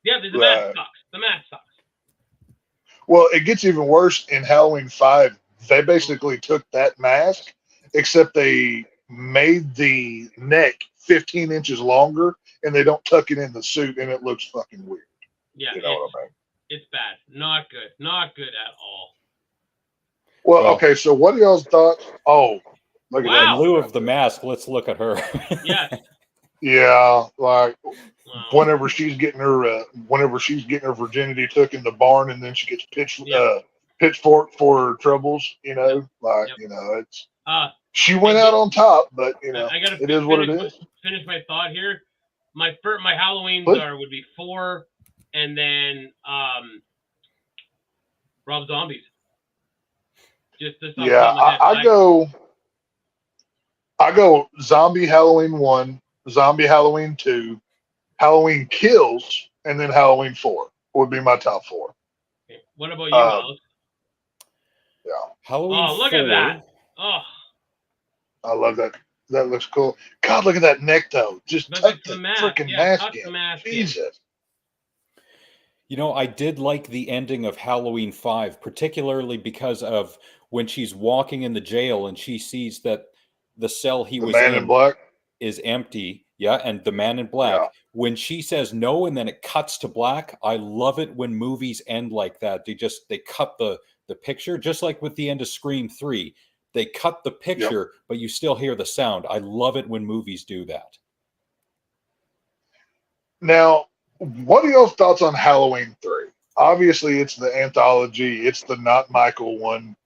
Speaker 3: the mask sucks. The mask sucks.
Speaker 4: Well, it gets even worse in Halloween 5. They basically took that mask, except they made the neck 15 inches longer, and they don't tuck it in the suit, and it looks fucking weird.
Speaker 3: Yeah,
Speaker 4: you know what I mean?
Speaker 3: It's bad. Not good. Not good at all.
Speaker 4: Well, okay, so what are y'all's thoughts? Oh, look at that.
Speaker 1: In lieu of the mask, let's look at her.
Speaker 3: Yes.
Speaker 4: Yeah, like whenever she's getting her virginity took in the barn, and then she gets pitchfork for her troubles, you know, you know, it's she went out on top, but you know, it is what it is.
Speaker 3: Finish my thought here. My Halloween star would be 4, and then Rob Zombies.
Speaker 4: I go Zombie Halloween 1, Zombie Halloween 2, Halloween Kills, and then Halloween 4 would be my top 4.
Speaker 3: Okay. What about you, Alex?
Speaker 4: Yeah.
Speaker 1: Halloween 4.
Speaker 3: Look at that. Oh.
Speaker 4: I love that. That looks cool. God, look at that neck, though. Just tuck the freaking mask in. Jesus.
Speaker 1: You know, I did like the ending of Halloween 5, particularly because of when she's walking in the jail and she sees that the cell he was in is empty. Yeah, and the man in black. Yeah. When she says no and then it cuts to black, I love it when movies end like that. They cut the picture, just like with the end of Scream 3. They cut the picture, but you still hear the sound. I love it when movies do that.
Speaker 4: Now, what are y'all's thoughts on Halloween 3? Obviously, it's the anthology. It's the not Michael one.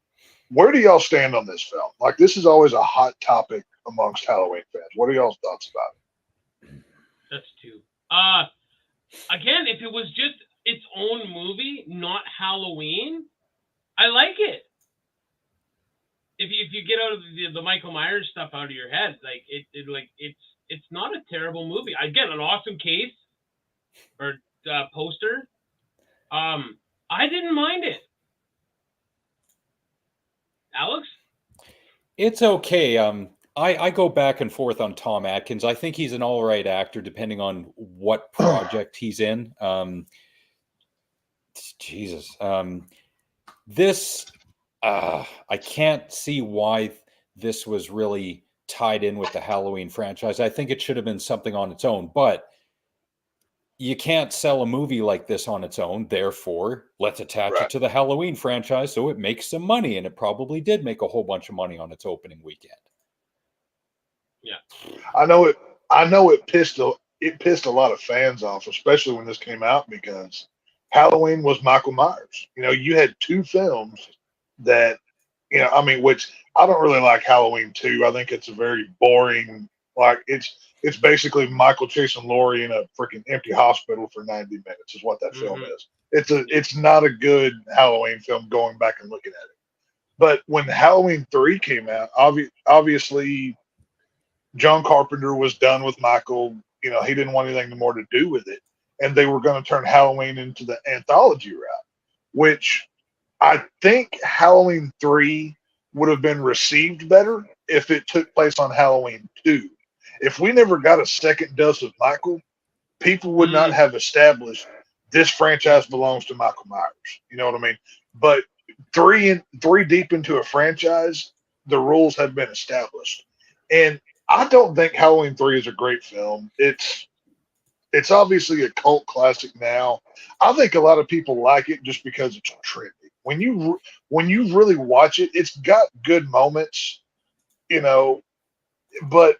Speaker 4: Where do y'all stand on this film? Like, this is always a hot topic amongst Halloween fans. What are y'all's thoughts about it?
Speaker 3: That's 2. Again, if it was just its own movie, not Halloween, I like it. If you get out of the Michael Myers stuff out of your head, like it's not a terrible movie. Again, an awesome case or poster. I didn't mind it. Alex?
Speaker 1: It's okay. I go back and forth on Tom Atkins. I think he's an all right actor, depending on what project he's in. Jesus. This, I can't see why this was really tied in with the Halloween franchise. I think it should have been something on its own, but you can't sell a movie like this on its own. Therefore, let's attach it to the Halloween franchise so it makes some money, and it probably did make a whole bunch of money on its opening weekend.
Speaker 3: Yeah,
Speaker 4: I know it pissed a lot of fans off, especially when this came out, because Halloween was Michael Myers. You know, you had 2 films that, you know, I mean, which I don't really like Halloween 2. I think it's a very boring, like it's basically Michael chasing Laurie in a freaking empty hospital for 90 minutes is what that film is. It's not a good Halloween film going back and looking at it. But when Halloween 3 came out, obviously John Carpenter was done with Michael. You know, he didn't want anything more to do with it. And they were going to turn Halloween into the anthology route, which I think Halloween 3 would have been received better if it took place on Halloween 2. If we never got a second dose of Michael, people would not have established this franchise belongs to Michael Myers. You know what I mean? But three deep into a franchise, the rules have been established. And I don't think Halloween 3 is a great film. It's obviously a cult classic now. I think a lot of people like it just because it's trendy. When you really watch it, it's got good moments. you know, but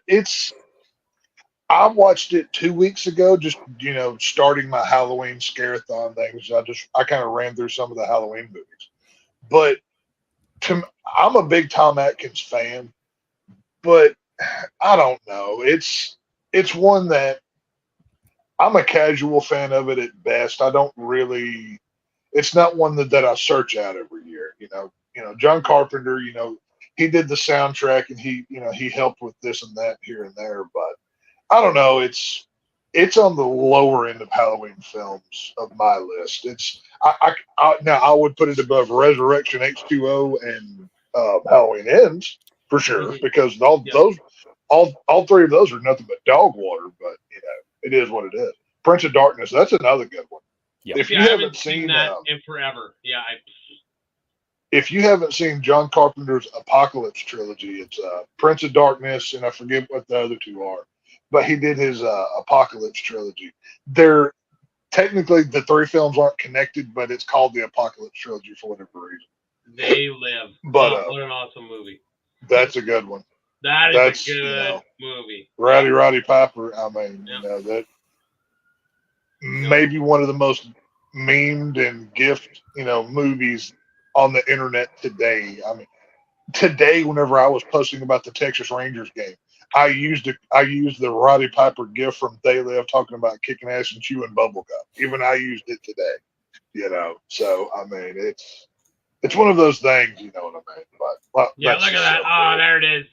Speaker 4: I watched it 2 weeks ago, just, starting my Halloween scare-a-thon things. I kind of ran through some of the Halloween movies. But I'm a big Tom Atkins fan, but I don't know. It's one that I'm a casual fan of it at best. I don't really. It's not one that I search out every year. John Carpenter. He did the soundtrack and he helped with this and that here and there. But I don't know. It's on the lower end of Halloween films of my list. Now I would put it above Resurrection, H2O, and Halloween Ends for sure, because all three of those are nothing but dog water. But it is what it is. Prince of Darkness, that's another good one.
Speaker 1: Yep.
Speaker 4: If you
Speaker 3: I
Speaker 4: haven't
Speaker 3: seen
Speaker 4: seen
Speaker 3: that in forever,
Speaker 4: if you haven't seen John Carpenter's Apocalypse trilogy, it's Prince of Darkness, and I forget what the other two are, but he did his Apocalypse trilogy. They're technically the three films aren't connected, but it's called the Apocalypse trilogy for whatever reason.
Speaker 3: They Live.
Speaker 4: But
Speaker 3: what an awesome movie.
Speaker 4: That's a good one.
Speaker 3: That's a good movie.
Speaker 4: Roddy Piper. I mean, that maybe one of the most memed and gift, movies on the internet today. I mean, today, whenever I was posting about the Texas Rangers game, I used the Roddy Piper gift from They Live talking about kicking ass and chewing bubble gum. Even I used it today, So I mean, it's one of those things, you know what I mean? But
Speaker 3: yeah, look at that. Oh, there it is.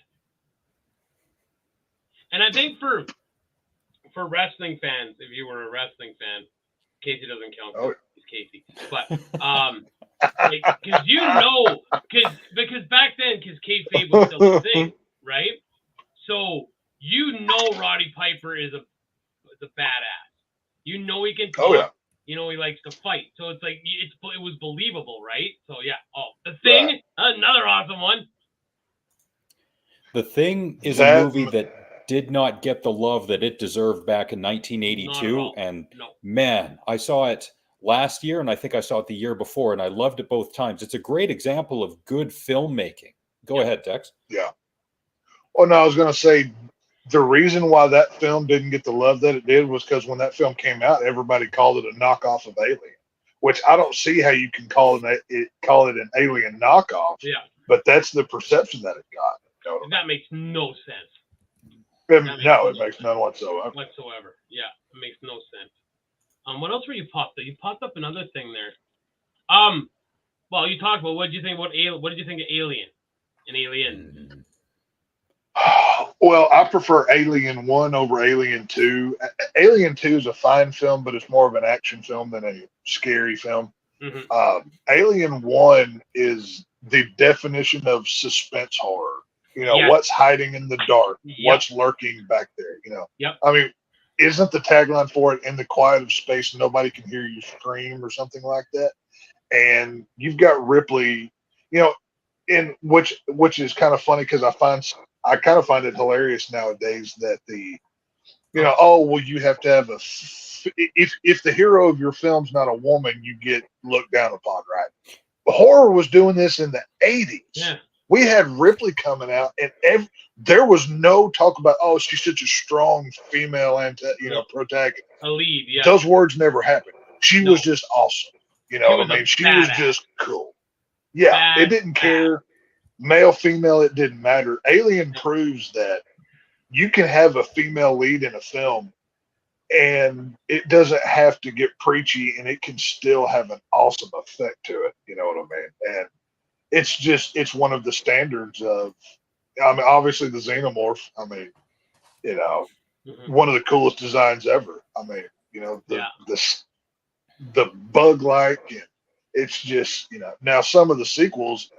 Speaker 3: And I think for wrestling fans, if you were a wrestling fan, Casey doesn't count. He's Casey, but because back then, because kayfabe was still a thing, right? So Roddy Piper is a badass. He can talk.
Speaker 4: Oh yeah.
Speaker 3: He likes to fight. So it's like it was believable, right? So yeah. Oh, The Thing, right. Another awesome one.
Speaker 1: The Thing is a movie that did not get the love that it deserved back in 1982, and man, I saw it last year, and I think I saw it the year before, and I loved it both times. It's a great example of good filmmaking. Go ahead, Tex.
Speaker 4: Yeah. Well, no, I was going to say the reason why that film didn't get the love that it did was because when that film came out, everybody called it a knockoff of Alien, which I don't see how you can call it an Alien knockoff.
Speaker 3: Yeah.
Speaker 4: But that's the perception that it got.
Speaker 3: That makes no sense.
Speaker 4: It makes none whatsoever.
Speaker 3: Yeah, it makes no sense. What else were you popped up? You popped up another thing there. Well, you talked about what did you think about Alien? What did you think of Alien? And Alien.
Speaker 4: Well, I prefer Alien 1 over Alien 2. Alien 2 is a fine film, but it's more of an action film than a scary film.
Speaker 3: Mm-hmm.
Speaker 4: Alien 1 is the definition of suspense horror. What's hiding in the dark, what's lurking back there,
Speaker 3: Yep.
Speaker 4: I mean, isn't the tagline for it "in the quiet of space, nobody can hear you scream" or something like that? And you've got Ripley, in which is kind of funny because I kind of find it hilarious nowadays that you have to have if the hero of your film's not a woman, you get looked down upon, right? Horror was doing this in the 80s.
Speaker 3: Yeah.
Speaker 4: We had Ripley coming out, and there was no talk about, she's such a strong female protagonist.
Speaker 3: A lead, yeah.
Speaker 4: Those words never happened. She was just awesome. You know what I mean? She was just cool. Yeah, it didn't care. Male, female, it didn't matter. Alien proves that you can have a female lead in a film, and it doesn't have to get preachy, and it can still have an awesome effect to it. You know what I mean? And it's one of the standards of, obviously the xenomorph. One of the coolest designs ever. The bug-like, and it's just, now some of the sequels,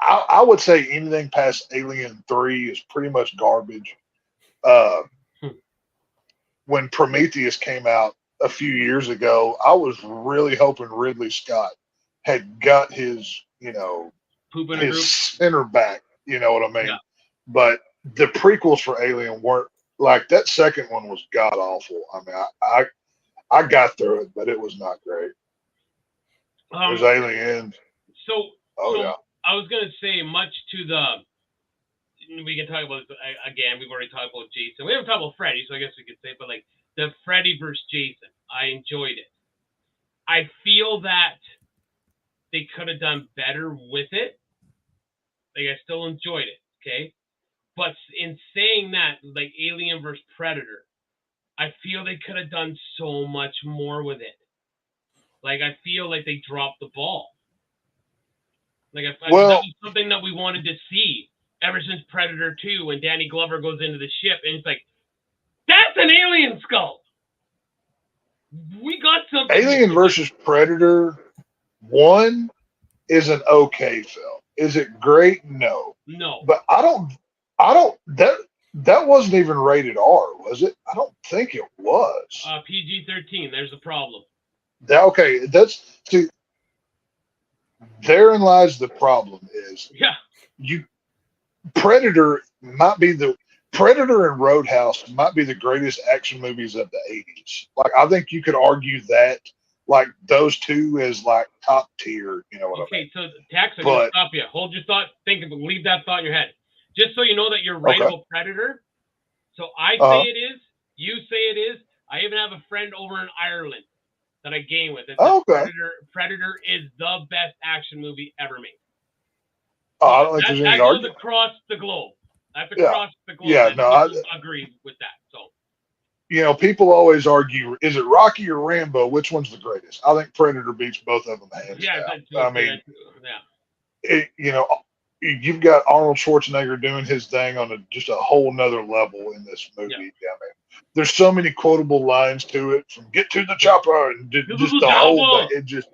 Speaker 4: I would say anything past Alien 3 is pretty much garbage. When Prometheus came out a few years ago, I was really hoping Ridley Scott had got his, his center back, you know what I mean? Yeah. But the prequels for Alien weren't like that. Second one was god awful. I got through it, but it was not great. There's Alien.
Speaker 3: I was gonna say, much to we can talk about this again. We've already talked about Jason. We haven't talked about Freddy, so I guess we could say, but like the Freddy versus Jason, I enjoyed it. I feel that they could have done better with it. Like I still enjoyed it, okay? But in saying that, like Alien versus Predator, I feel they could have done so much more with it. Like I feel like they dropped the ball. Like that was something that we wanted to see ever since Predator 2, when Danny Glover goes into the ship and it's like, that's an alien skull. We got something.
Speaker 4: Alien versus Predator 1 is an okay film. Is it great? No.
Speaker 3: No.
Speaker 4: But I don't that wasn't even rated R, was it? I don't think it was.
Speaker 3: PG-13. There's the problem.
Speaker 4: Okay, therein lies the problem. Is Predator and Roadhouse might be the greatest action movies of the 80s. Like I think you could argue that like those two is like top tier. You know what I mean?
Speaker 3: Okay, so Tex, I'm gonna stop you. Hold your thought. Leave that thought in your head. Just so you know that you're right about Predator. So I say it is. You say it is. I even have a friend over in Ireland that I game with. Predator is the best action movie ever made.
Speaker 4: Oh, I don't think there's any argument.
Speaker 3: That goes across the globe. That's across the globe.
Speaker 4: Yeah, no, I
Speaker 3: agree with that. So,
Speaker 4: you know, people always argue: is it Rocky or Rambo? Which one's the greatest? I think Predator beats both of them hands down. I mean, you know, you've got Arnold Schwarzenegger doing his thing on just a whole nother level in this movie. Yeah. I mean, there's so many quotable lines to it, from "get to the chopper" and just the whole thing. It just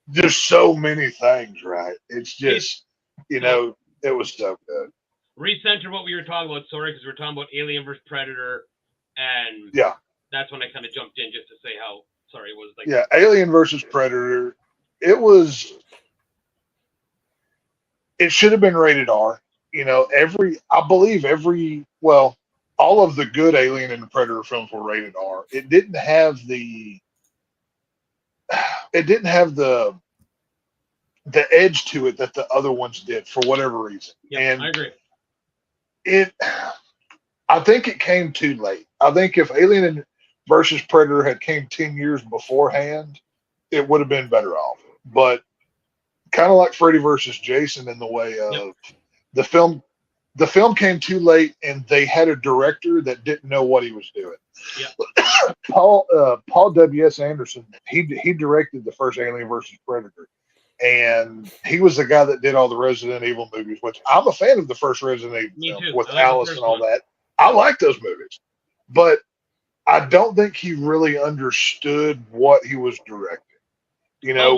Speaker 4: there's so many things, right? It's just you know, it was so good.
Speaker 3: Recenter what we were talking about, sorry, because we were talking about Alien versus Predator, and that's when I kind of jumped in just to say how sorry it was like.
Speaker 4: Yeah, Alien versus Predator. It should have been rated R. You know, all of the good Alien and Predator films were rated R. It didn't have the edge to it that the other ones did for whatever reason.
Speaker 3: Yeah,
Speaker 4: and
Speaker 3: I agree.
Speaker 4: I think it came too late. I think if Alien versus Predator had came 10 years beforehand, it would have been better off. But kind of like Freddy versus Jason in the way of the film came too late, and they had a director that didn't know what he was doing.
Speaker 3: Yeah.
Speaker 4: Paul W.S. Anderson, he directed the first Alien versus Predator. And he was the guy that did all the Resident Evil movies, which I'm a fan of the first Resident Evil film with Alice and all that. I like those movies. But I don't think he really understood what he was directing. You know,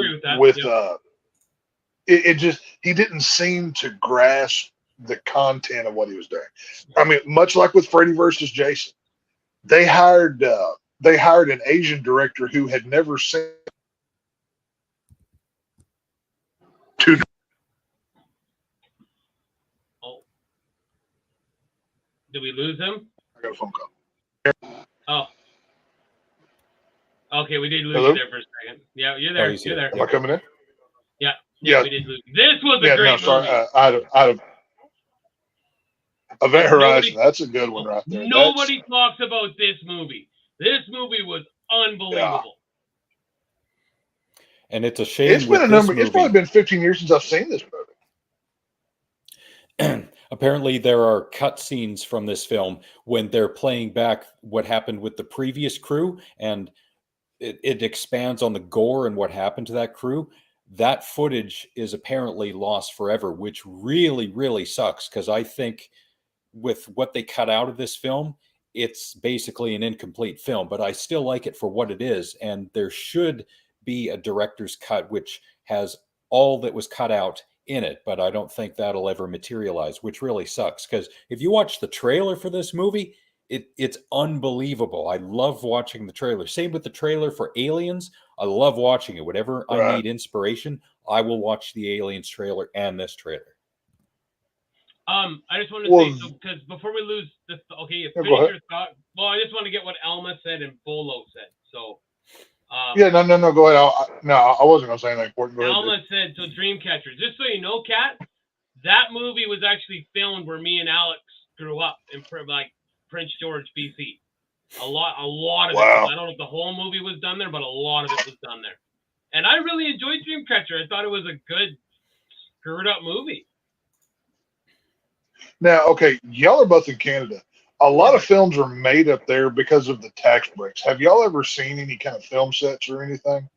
Speaker 4: he didn't seem to grasp the content of what he was doing. I mean, much like with Freddy versus Jason, they hired an Asian director who had never seen
Speaker 3: Did we lose him?
Speaker 4: I got a phone call.
Speaker 3: Oh. Okay, we did lose you there for a second. Yeah, you're there. You're there.
Speaker 4: Am I coming in?
Speaker 3: Yeah, we did lose you. This was a great movie.
Speaker 4: Out of Event Horizon. That's a good one right there.
Speaker 3: Nobody talks about this movie. This movie was unbelievable.
Speaker 1: And it's a shame.
Speaker 4: It's probably been 15 years since I've seen this movie.
Speaker 1: Apparently, there are cut scenes from this film when they're playing back what happened with the previous crew, and it expands on the gore and what happened to that crew. That footage is apparently lost forever, which really, really sucks, because I think with what they cut out of this film, it's basically an incomplete film, but I still like it for what it is. And there should be a director's cut which has all that was cut out in it, but I don't think that'll ever materialize, which really sucks, because if you watch the trailer for this movie, it's unbelievable. I love watching the trailer. Same with the trailer for Aliens. I love watching it. Whenever I need inspiration, I will watch the Aliens trailer and this trailer.
Speaker 3: I just want to say, because before we lose this, finish your thought. Well, I just want to get what Alma said and Bolo said. So,
Speaker 4: no, go ahead. I wasn't going to say anything important.
Speaker 3: Alma said, so Dreamcatcher. Just so you know, Kat, that movie was actually filmed where me and Alex grew up in like Prince George, BC. A lot of it. I don't know if the whole movie was done there, but a lot of it was done there. And I really enjoyed Dreamcatcher. I thought it was a good, screwed up movie.
Speaker 4: Now, okay, y'all are both in Canada. A lot of films are made up there because of the tax breaks. Have y'all ever seen any kind of film sets or anything?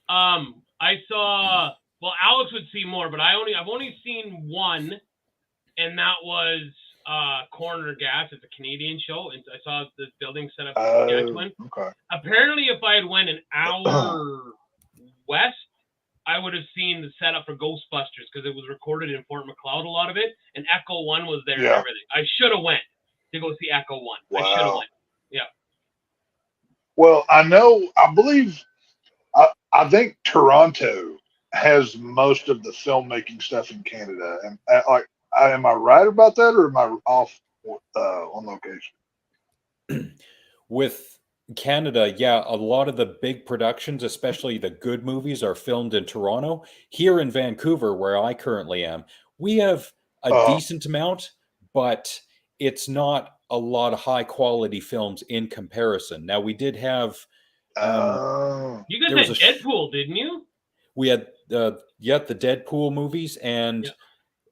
Speaker 3: I saw. Well, Alex would see more, but I've only seen one, and that was Corner Gas. It's a Canadian show, and I saw this building set up in Saskatchewan.
Speaker 4: Okay.
Speaker 3: Apparently, if I had went an hour west, I would have seen the setup for Ghostbusters because it was recorded in Fort McLeod, a lot of it, and Echo One was there and everything. I should have went to go see Echo One.
Speaker 4: Wow.
Speaker 3: I should have went. Yeah.
Speaker 4: Well, I think Toronto has most of the filmmaking stuff in Canada, and am I right about that, or am I off on location?
Speaker 1: With Canada, yeah, a lot of the big productions, especially the good movies, are filmed in Toronto. Here in Vancouver, where I currently am, we have a decent amount, but it's not a lot of high quality films in comparison. Now, we did have
Speaker 3: you guys had Deadpool, didn't you?
Speaker 1: We had the Deadpool movies, and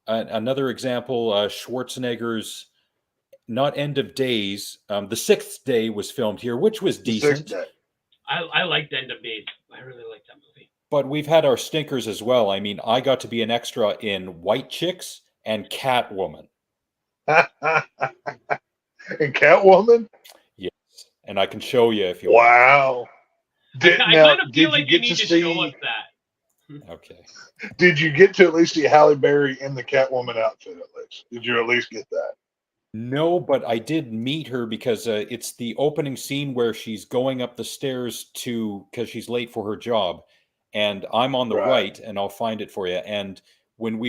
Speaker 1: another example, Schwarzenegger's not End of Days. The Sixth Day was filmed here, which was decent.
Speaker 3: I liked End of Days. I really liked that movie.
Speaker 1: But we've had our stinkers as well. I mean, I got to be an extra in White Chicks and Catwoman.
Speaker 4: And Catwoman?
Speaker 1: Yes. And I can show you if you
Speaker 4: want.
Speaker 3: I kind of feel like you need to show us that.
Speaker 1: Okay.
Speaker 4: Did you get to at least see Halle Berry in the Catwoman outfit at least? Did you at least get that?
Speaker 1: No, but I did meet her because it's the opening scene where she's going up the stairs because she's late for her job. And I'm on the right, and I'll find it for you. And when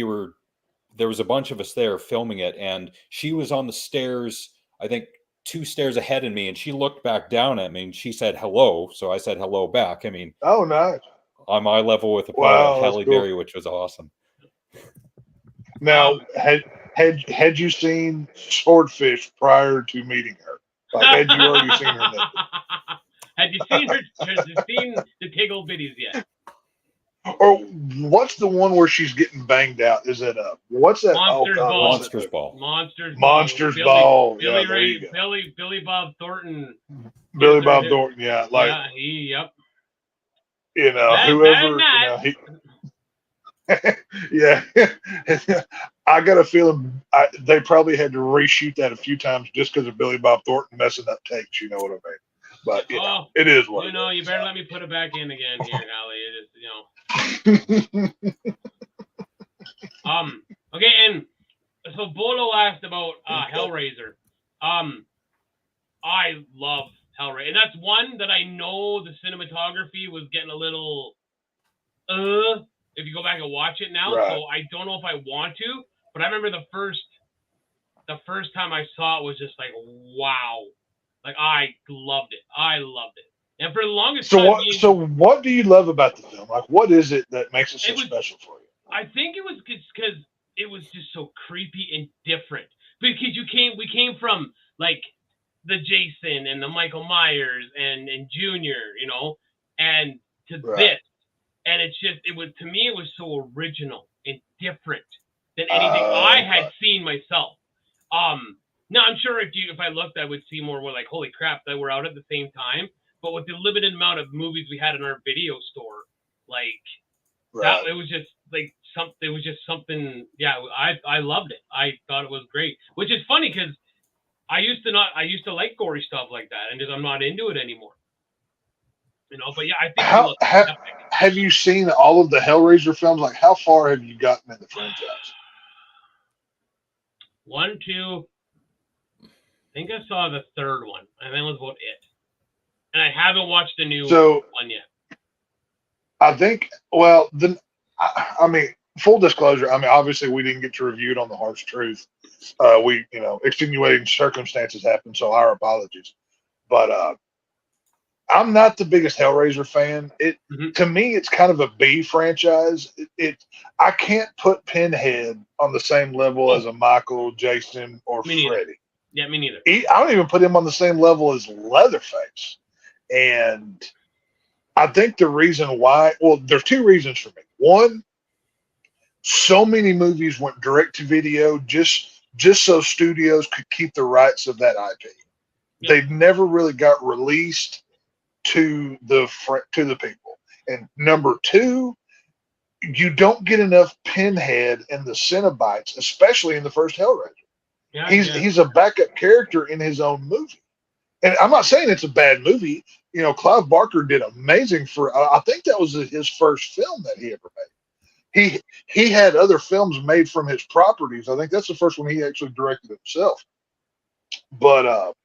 Speaker 1: there was a bunch of us there filming it, and she was on the stairs, I think 2 stairs ahead of me, and she looked back down at me and she said hello. So I said hello back. I mean,
Speaker 4: oh, nice.
Speaker 1: On my level with Halle Berry, which was awesome.
Speaker 4: Now, had you seen Swordfish prior to meeting her? Like, had you already seen her?
Speaker 3: Had you seen her? Have you seen the Tiggle Bitties yet?
Speaker 4: Or what's the one where she's getting banged out? Is it what's that?
Speaker 3: Monsters
Speaker 1: Ball.
Speaker 4: Monsters Ball.
Speaker 3: Billy Bob Thornton.
Speaker 4: Billy Bob Thornton. Yeah, like
Speaker 3: yep.
Speaker 4: You know, whoever. Yeah, I got a feeling they probably had to reshoot that a few times just because of Billy Bob Thornton messing up takes. You know what I mean? But it is what.
Speaker 3: You better let me put it back in again here, Allie. It is, Okay, and so Bolo asked about Hellraiser. I love Hellraiser, and that's one that I know the cinematography was getting a little if you go back and watch it now. So I don't know if I want to, but I remember the first time I saw it was just like, wow. Like, I loved it. And for the longest time...
Speaker 4: So what do you love about the film? Like, what is it that makes it so special for you?
Speaker 3: I think it was because it was just so creepy and different. Because we came from, like, the Jason and the Michael Myers and Junior, you know, and to this. And to me, it was so original and different than anything I had seen myself. Now, I'm sure if I looked, I would see more where, like, holy crap, that we're out at the same time. But with the limited amount of movies we had in our video store, like, that, it was just like something. It was just something. Yeah, I loved it. I thought it was great. Which is funny because I used to like gory stuff like that, and I'm not into it anymore. You know, but yeah, I think.
Speaker 4: Have you seen all of the Hellraiser films? Like, how far have you gotten in the franchise?
Speaker 3: 1, 2. I think I saw the third one, and that was about it. And I haven't watched the new one yet.
Speaker 4: I think, well, I mean, full disclosure, I mean, obviously we didn't get to review it on The Harsh Truth. Extenuating circumstances happened, so our apologies. But I'm not the biggest Hellraiser fan.
Speaker 3: Mhm.
Speaker 4: To me, it's kind of a B franchise. I can't put Pinhead on the same level as a Michael, Jason, or
Speaker 3: Me neither.
Speaker 4: Freddy.
Speaker 3: Yeah, me neither.
Speaker 4: I don't even put him on the same level as Leatherface. And I think the reason why, well, there's two reasons for me. One, so many movies went direct to video just so studios could keep the rights of that IP.
Speaker 3: Yep.
Speaker 4: They never really got released to the people. And number two, you don't get enough Pinhead in the Cenobites, especially in the first Hellraiser.
Speaker 3: Yeah,
Speaker 4: He's a backup character in his own movie. And I'm not saying it's a bad movie. You know, Clive Barker did amazing for. I think that was his first film that he ever made. He had other films made from his properties. I think that's the first one he actually directed himself. But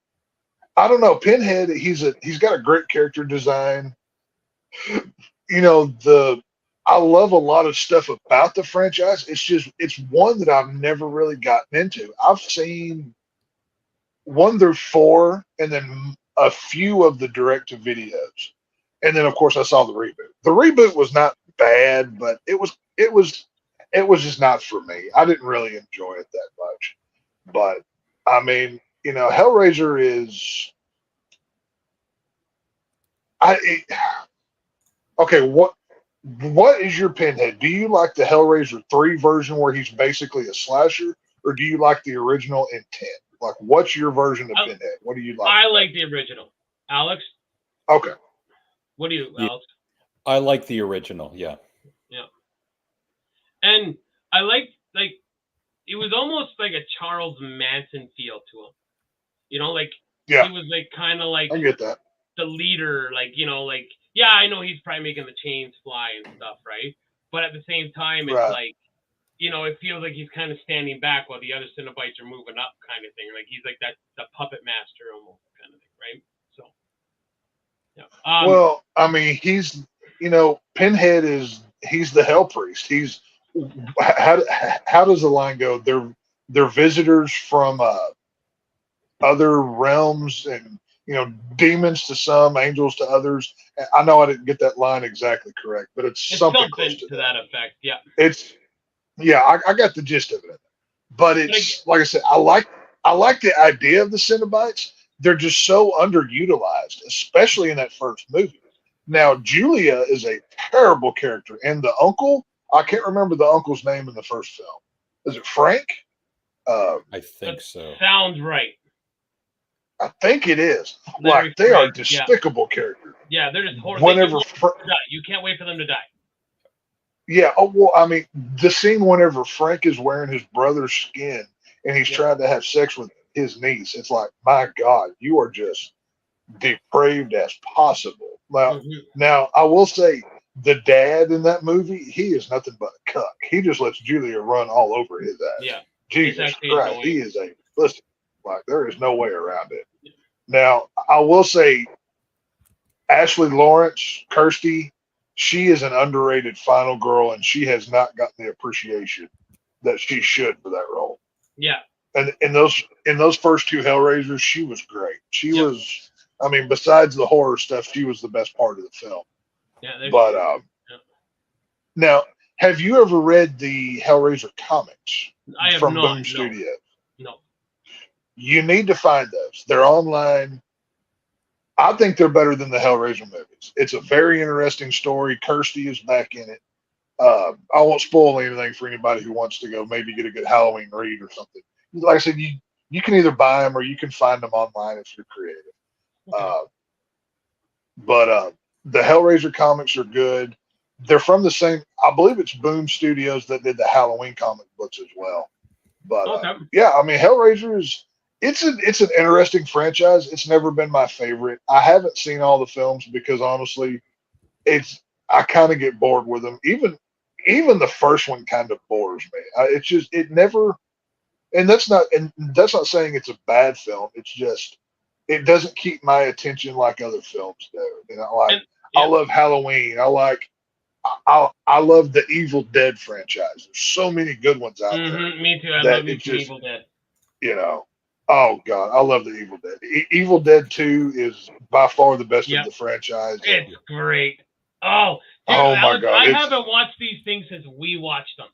Speaker 4: I don't know, Pinhead. He's got a great character design. You know, I love a lot of stuff about the franchise. It's one that I've never really gotten into. I've seen 1 through 4, and then a few of the direct to videos, and then of course I saw the reboot. The reboot was not bad, but it was just not for me. I didn't really enjoy it that much. But I mean, you know, Hellraiser is okay. What is your Pinhead? Do you like the Hellraiser 3 version where he's basically a slasher, or do you like the original intent? Like, what's your version of Pinhead? What do you like?
Speaker 3: I like the original. Alex?
Speaker 4: Okay.
Speaker 3: What do you,
Speaker 1: Yeah.
Speaker 3: Alex?
Speaker 1: I like the original, yeah.
Speaker 3: Yeah. And I like it was almost like a Charles Manson feel to him. You know, like
Speaker 4: Yeah.
Speaker 3: he was like kind of like
Speaker 4: I get that.
Speaker 3: the leader, like, you know, like, yeah, I know he's probably making the chains fly and stuff, right? But at the same time, it's
Speaker 4: Right.
Speaker 3: like, you know, it feels like he's kind of standing back while the other Cenobites are moving up, kind of thing. Like he's like the puppet master almost, kind of thing, right? So, yeah.
Speaker 4: Well, I mean, Pinhead he's the Hell Priest. How does the line go? They're visitors from other realms, and demons to some, angels to others. I know I didn't get that line exactly correct, but it's something close to
Speaker 3: that effect. Yeah.
Speaker 4: I got the gist of it. But it's like I said, I like the idea of the Cenobites. They're just so underutilized, especially in that first movie. Now, Julia is a terrible character, and the uncle, I can't remember the uncle's name in the first film. Is it Frank?
Speaker 1: I think so.
Speaker 3: Sounds right.
Speaker 4: I think it is. Like, they are despicable characters.
Speaker 3: Yeah, they're just horrible.
Speaker 4: Whenever
Speaker 3: you can't wait for them to die.
Speaker 4: Yeah. Oh, well, I mean, the scene whenever Frank is wearing his brother's skin and he's trying to have sex with his niece, it's like, my God, you are just depraved as possible. Now, I will say, the dad in that movie, he is nothing but a cuck. He just lets Julia run all over his ass.
Speaker 3: Yeah.
Speaker 4: Jesus Christ, he is listen, like, there is no way around it. Yeah. Now, I will say, Ashley Lawrence, Kirsty, she is an underrated final girl, and she has not gotten the appreciation that she should for that role.
Speaker 3: Yeah.
Speaker 4: And in those first 2 Hellraisers, she was great. She was, I mean, besides the horror stuff, she was the best part of the film.
Speaker 3: Yeah.
Speaker 4: But now, have you ever read the Hellraiser comics from Boom Studios?
Speaker 3: No.
Speaker 4: You need to find those. They're online. I think they're better than the Hellraiser movies. It's a very interesting story. Kirsty is back in it. I won't spoil anything for anybody who wants to go maybe get a good Halloween read or something. Like I said, you can either buy them or you can find them online if you're creative. Okay. But the Hellraiser comics are good. They're from the same, I believe it's Boom Studios that did the Halloween comic books as well. But yeah, I mean, Hellraiser is, it's an interesting franchise. It's never been my favorite. I haven't seen all the films because honestly, I kind of get bored with them. Even the first one kind of bores me. It never, and that's not saying it's a bad film. It's just, it doesn't keep my attention like other films do. I love Halloween. I love the Evil Dead franchise. There's so many good ones out there.
Speaker 3: Me too. I love Evil Dead.
Speaker 4: You know, Oh God, I love the Evil Dead. Evil Dead 2 is by far the best of
Speaker 3: Yep.
Speaker 4: the franchise.
Speaker 3: It's great. Oh, dude,
Speaker 4: Oh my
Speaker 3: Alex,
Speaker 4: God,
Speaker 3: I haven't watched these things since we watched them.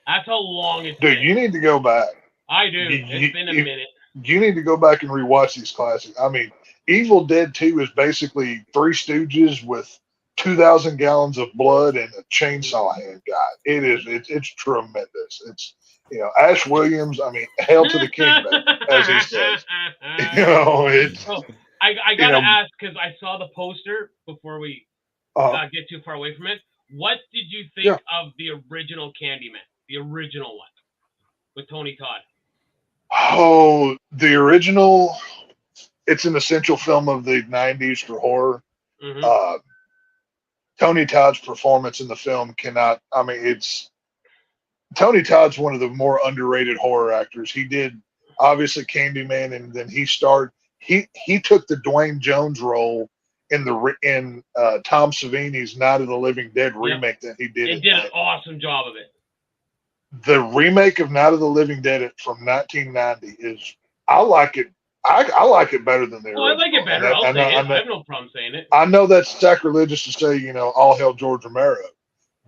Speaker 3: That's how long it's
Speaker 4: dude,
Speaker 3: been.
Speaker 4: you need to go back.
Speaker 3: I do.
Speaker 4: You,
Speaker 3: It's been a
Speaker 4: you,
Speaker 3: minute.
Speaker 4: you need to go back and rewatch these classics. I mean, Evil Dead 2 is basically Three Stooges with 2,000 gallons of blood and a chainsaw hand guy. It's tremendous. It's, Ash Williams, I mean, hail to the king, baby, as he says. It's,
Speaker 3: So I
Speaker 4: you
Speaker 3: gotta
Speaker 4: know,
Speaker 3: ask because I saw the poster before we get too far away from it. What did you think
Speaker 4: Yeah.
Speaker 3: of the original Candyman, the original one with Tony Todd?
Speaker 4: Oh, the original, it's an essential film of the 90s for horror.
Speaker 3: Mm-hmm.
Speaker 4: Tony Todd's performance in the film cannot, I mean, Tony Todd's one of the more underrated horror actors. He did obviously Candyman, and then he took the Dwayne Jones role in Tom Savini's Night of the Living Dead remake that he did.
Speaker 3: It did an awesome job of it.
Speaker 4: The remake of Night of the Living Dead from 1990 is, I like it. I like it better than the original.
Speaker 3: I like it better. I'll say it. I have no problem saying it.
Speaker 4: I know that's sacrilegious to say, all hail George Romero,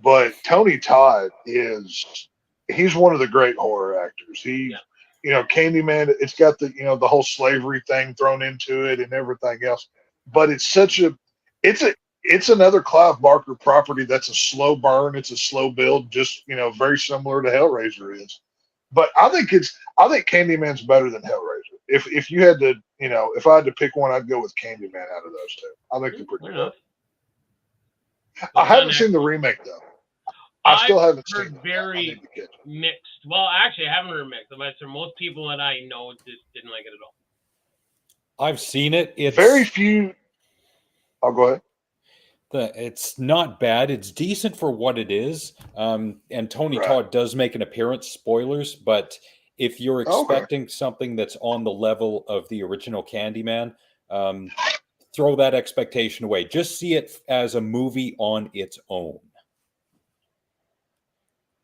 Speaker 4: but Tony Todd he's one of the great horror actors. Candyman, it's got the whole slavery thing thrown into it and everything else, but it's another Clive Barker property that's a slow burn. It's a slow build, just, very similar to Hellraiser is. But I think Candyman's better than Hellraiser. If you had to, if I had to pick one, I'd go with Candyman out of those two. I think they're pretty good. I haven't seen the remake though. I still haven't seen it.
Speaker 3: Very mixed. Well, actually, I haven't heard mixed. But for most people that I know, just didn't like it at all.
Speaker 1: I've seen it. It's
Speaker 4: very few. I'll go ahead.
Speaker 1: It's not bad. It's decent for what it is. And Tony Todd does make an appearance. Spoilers, but if you're expecting something that's on the level of the original Candyman, throw that expectation away. Just see it as a movie on its own.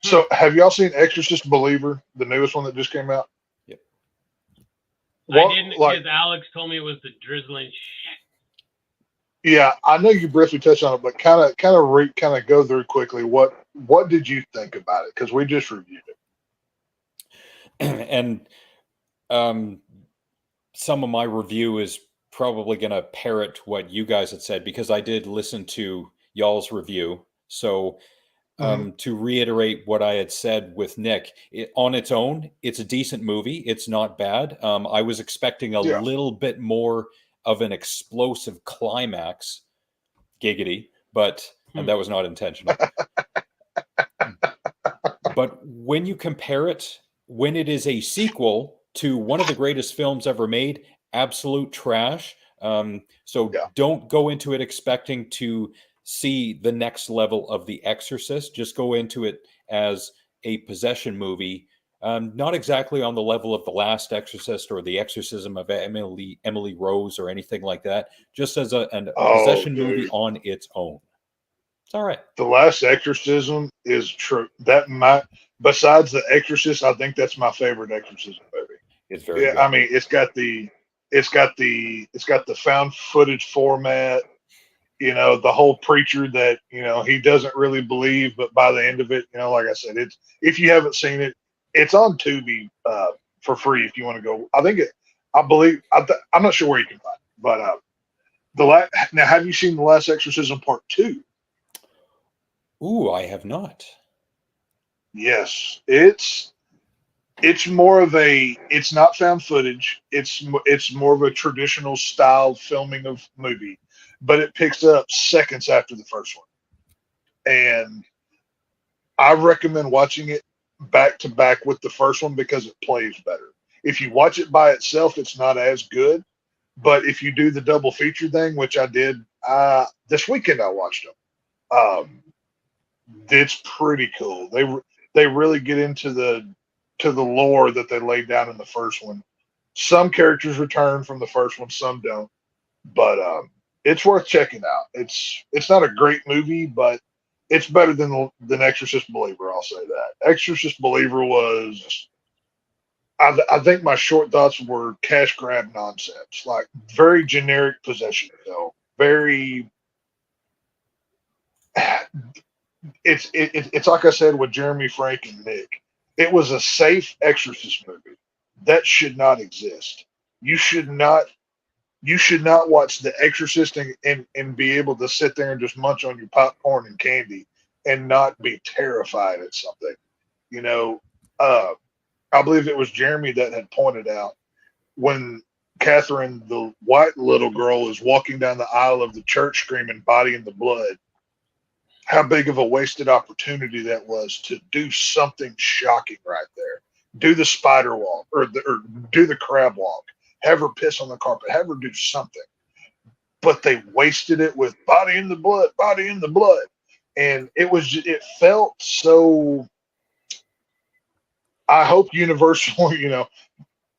Speaker 4: So, have y'all seen Exorcist Believer, the newest one that just came out?
Speaker 1: Yep.
Speaker 3: I didn't, because Alex told me it was the drizzling shit.
Speaker 4: Yeah, I know you briefly touched on it, but kind of go through quickly. What did you think about it? Because we just reviewed it.
Speaker 1: And some of my review is probably going to parrot what you guys had said, because I did listen to y'all's review. So to reiterate what I had said with Nick, on its own, it's a decent movie. It's not bad. I was expecting a little bit more of an explosive climax, giggity, but and that was not intentional. But when you compare it, when it is a sequel to one of the greatest films ever made, absolute trash. Don't go into it expecting to see the next level of The Exorcist. Just go into it as a possession movie, not exactly on the level of The Last Exorcist or The Exorcism of Emily Rose or anything like that. Just as a possession movie on its own. It's all right.
Speaker 4: The Last Exorcism is true. Besides The Exorcist, I think that's my favorite exorcism movie.
Speaker 1: It's very good.
Speaker 4: I mean, it's got the found footage format. The whole preacher that he doesn't really believe, but by the end of it, like I said, if you haven't seen it, it's on Tubi for free if you want to go. I'm not sure where you can find it, but now, have you seen The Last Exorcism Part 2?
Speaker 1: Ooh, I have not.
Speaker 4: Yes, it's more of it's not found footage. It's more of a traditional style filming of movie, but it picks up seconds after the first one. And I recommend watching it back to back with the first one because it plays better. If you watch it by itself, it's not as good. But if you do the double feature thing, which I did this weekend, I watched them. It's pretty cool. They really get into the lore that they laid down in the first one. Some characters return from the first one, some don't. But it's worth checking out. It's not a great movie, but it's better than Exorcist Believer. I'll say that. Exorcist Believer was I think my short thoughts were cash grab nonsense, like very generic possession film, very. It's like I said with Jeremy, Frank, and Nick. It was a safe Exorcist movie that should not exist. You should not. You should not watch The Exorcist and be able to sit there and just munch on your popcorn and candy and not be terrified at something. You know, I believe it was Jeremy that had pointed out when Catherine, the white little girl, is walking down the aisle of the church screaming "Body in the Blood," how big of a wasted opportunity that was to do something shocking right there. Do the spider walk or do the crab walk. Have her piss on the carpet. Have her do something. But they wasted it with "Body in the Blood," "Body in the Blood," and it felt so. I hope Universal,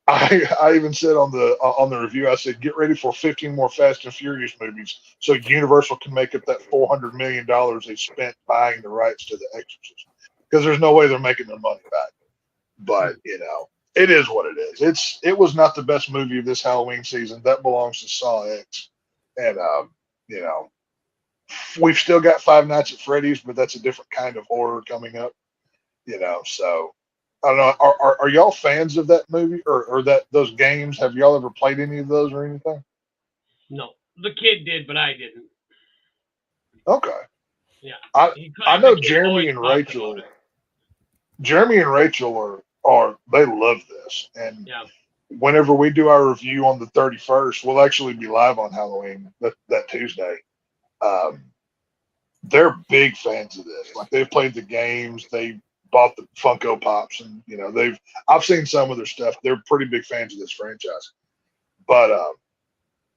Speaker 4: I even said on the review, I said, get ready for 15 more Fast and Furious movies so Universal can make up that $400 million they spent buying the rights to The Exorcist. Because there's no way they're making their money back. But, it is what it is. It was not the best movie of this Halloween season. That belongs to Saw X. And, we've still got Five Nights at Freddy's, but that's a different kind of horror coming up, so. I don't know. Are y'all fans of that movie or those games? Have y'all ever played any of those or anything?
Speaker 3: No, the kid did, but I didn't.
Speaker 4: Okay.
Speaker 3: Yeah.
Speaker 4: I know Jeremy and Rachel. Jeremy and Rachel are they love this, and whenever we do our review on the 31st, we'll actually be live on Halloween that Tuesday. They're big fans of this. Like they've played the games. They bought the Funko Pops, and I've seen some of their stuff. They're pretty big fans of this franchise. But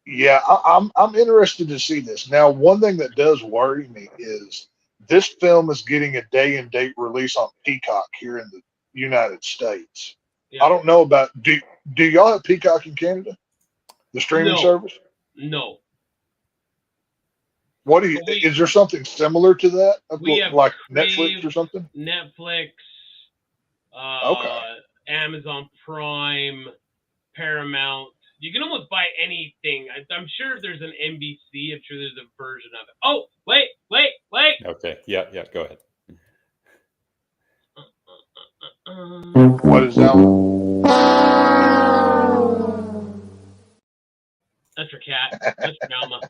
Speaker 4: I'm interested to see this. Now, one thing that does worry me is this film is getting a day and date release on Peacock here in the United States. Yeah. I don't know about do y'all have Peacock in Canada? The streaming service?
Speaker 3: No.
Speaker 4: What is there something similar to that?
Speaker 3: We have
Speaker 4: like Netflix or something?
Speaker 3: Netflix, Amazon Prime, Paramount. You can almost buy anything. I'm sure if there's an NBC, I'm sure there's a version of it. Oh, wait.
Speaker 1: Okay. Yeah, go ahead.
Speaker 4: What is that one?
Speaker 3: That's your cat. That's your Alma.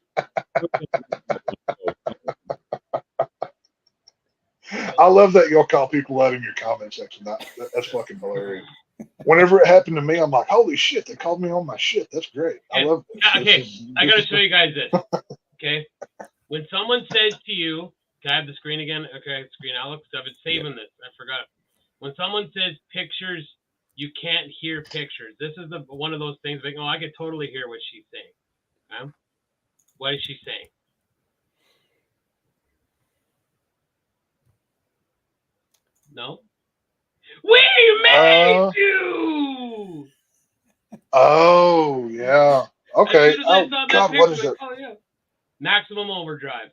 Speaker 4: I love that y'all call people out in your comment section. That's fucking hilarious. Whenever it happened to me, I'm like, holy shit, they called me on my shit. That's great. I love this.
Speaker 3: Okay, I got to show you guys this. Okay? When someone says to you, can I have the screen again? Okay, screen, Alex. I've been saving this. I forgot. When someone says pictures, you can't hear pictures. This is one of those things like, I could totally hear what she's saying. Okay? What is she saying? No? We made you!
Speaker 4: Oh, yeah. Okay. Oh, God, what is it?
Speaker 3: Oh, yeah. Maximum Overdrive.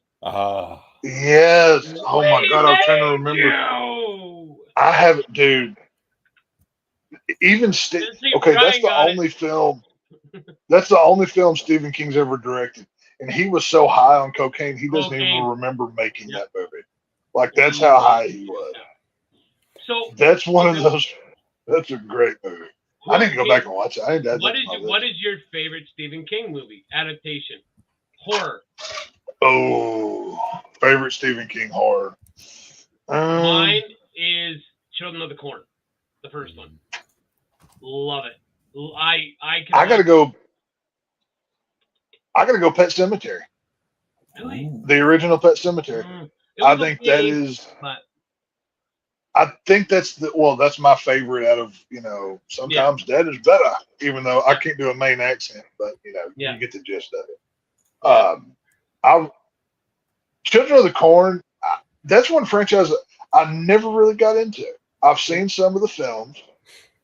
Speaker 4: Yes. Oh, my God, I'm trying to remember. I haven't, dude. Even okay, that's the only film. That's the only film Stephen King's ever directed, and he was so high on cocaine he doesn't even remember making that movie. Like that's how high he was. So that's one of those. That's a great movie. I need to go back and watch it.
Speaker 3: What is your favorite Stephen King movie adaptation? Horror.
Speaker 4: Oh, favorite Stephen King horror.
Speaker 3: Mine is Children of the Corn, the first one. Love it. I
Speaker 4: gotta go. I gotta go. Pet Sematary.
Speaker 3: Really?
Speaker 4: The original Pet Sematary. I think that is.
Speaker 3: But
Speaker 4: I think that's that's my favorite out of sometimes that is better, even though I can't do a Maine accent, but you get the gist of it. Children of the Corn, that's one franchise I never really got into. I've seen some of the films.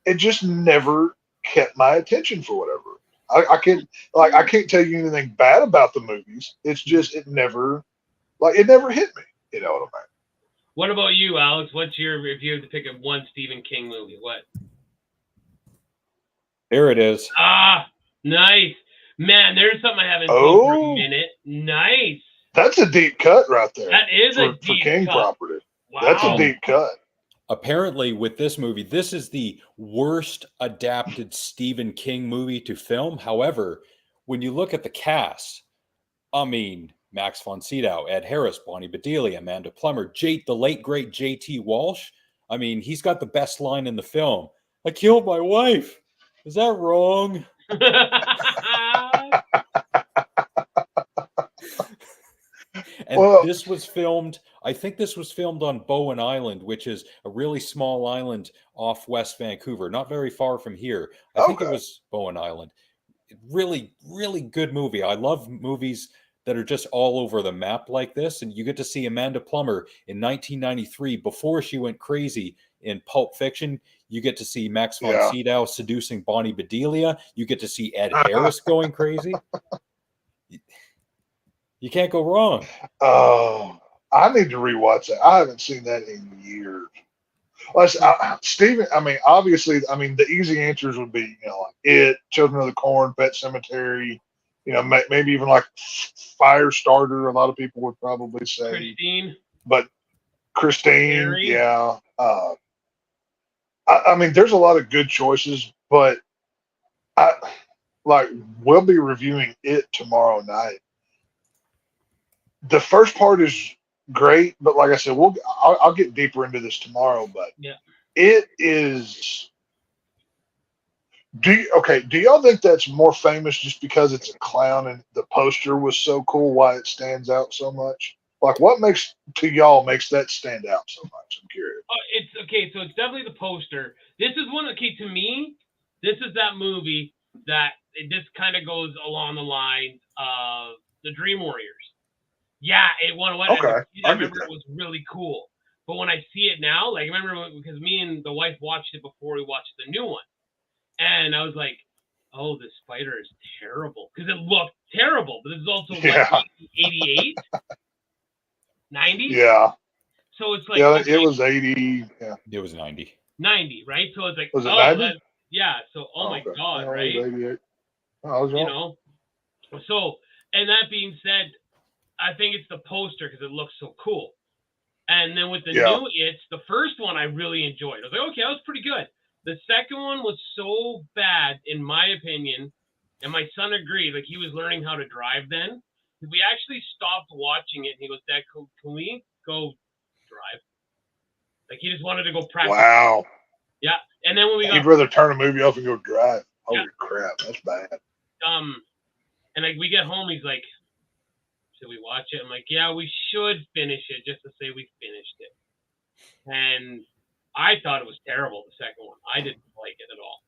Speaker 4: It just never kept my attention for whatever. I can't tell you anything bad about the movies. It's just it never hit me. You know what I mean?
Speaker 3: What about you, Alex? What's your, if you had to pick one Stephen King movie? What?
Speaker 1: There it is.
Speaker 3: Ah, nice. Man, there's something I haven't seen for a minute. Nice.
Speaker 4: That's a deep cut right there.
Speaker 3: That is a
Speaker 4: for
Speaker 3: deep
Speaker 4: King
Speaker 3: cut.
Speaker 4: property.
Speaker 3: Wow.
Speaker 4: That's a deep cut.
Speaker 1: Apparently, with this movie, this is the worst adapted Stephen King movie to film. However, when you look at the cast, I mean, Max von Sydow, Ed Harris, Bonnie Bedelia, Amanda Plummer, the late great J.T. Walsh. I mean, he's got the best line in the film. I killed my wife. Is that wrong? And this was filmed, I think this was filmed on Bowen Island, which is a really small island off West Vancouver, not very far from here. I think it was Bowen Island. Really, really good movie. I love movies that are just all over the map like this. And you get to see Amanda Plummer in 1993 before she went crazy in Pulp Fiction. You get to see Max von Sydow seducing Bonnie Bedelia. You get to see Ed Harris going crazy. You can't go wrong.
Speaker 4: Oh, I need to rewatch that. I haven't seen that in years. Steven, I mean, obviously, I mean, the easy answers would be, you know, like It, Children of the Corn, Pet Cemetery, you know, maybe even like Firestarter. A lot of people would probably say
Speaker 3: Christine.
Speaker 4: But Christine, yeah. I mean, there's a lot of good choices, but we'll be reviewing It tomorrow night. The first part is great, but like I said, I'll get deeper into this tomorrow. But it is. Do y'all think that's more famous just because it's a clown and the poster was so cool? Why it stands out so much? Like, what makes that stand out so much? I'm curious.
Speaker 3: It's okay. So it's definitely the poster. This is one. Okay, to me, this is that movie that this kind of goes along the lines of the Dream Warriors. Yeah, it won.
Speaker 4: Okay.
Speaker 3: I remember it was really cool. But when I see it now, like, I remember because me and the wife watched it before we watched the new one. And I was like, oh, the spider is terrible. Because it looked terrible. But this is also, 88? 90?
Speaker 4: Yeah.
Speaker 3: So it's like.
Speaker 4: Yeah, it was 80. Yeah.
Speaker 1: It was 90.
Speaker 3: 90, right? So it's like.
Speaker 4: Was it 90?
Speaker 3: Yeah. So, my God, right?
Speaker 4: It was 88. Oh, I was wrong.
Speaker 3: You know? So, and that being said, I think it's the poster because it looks so cool. And then with the new the first one I really enjoyed. I was like, okay, that was pretty good. The second one was so bad, in my opinion, and my son agreed. Like, he was learning how to drive then. We actually stopped watching it, and he goes, Dad, can we go drive? Like, he just wanted to go practice.
Speaker 4: Wow.
Speaker 3: Yeah. And then when we
Speaker 4: he'd rather turn a movie off and go drive. Holy crap, that's bad.
Speaker 3: And like, we get home, he's like, should we watch it? I'm like, yeah, we should finish it just to say we finished it. And I thought it was terrible, the second one. I didn't like it at all.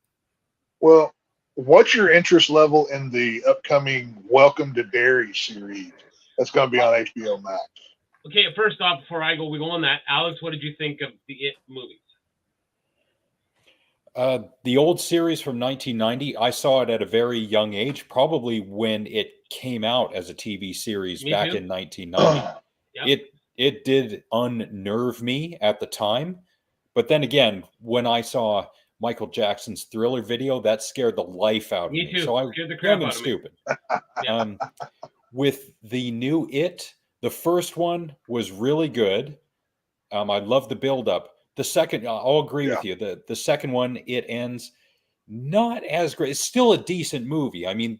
Speaker 4: Well, what's your interest level in the upcoming Welcome to Derry series that's going to be on HBO Max?
Speaker 3: Okay, first off, before we go on that, Alex, what did you think of the It movies?
Speaker 1: The old series from 1990, I saw it at a very young age, probably when it came out as a TV series back in 1990. It did unnerve me at the time. But then again, when I saw Michael Jackson's Thriller video, that scared the life out of me.
Speaker 3: Too.
Speaker 1: So I
Speaker 3: scared the crap out of
Speaker 1: stupid. With the new It, the first one was really good. I love the build-up. The second, I'll agree with you. The second one, It ends not as great. It's still a decent movie. I mean,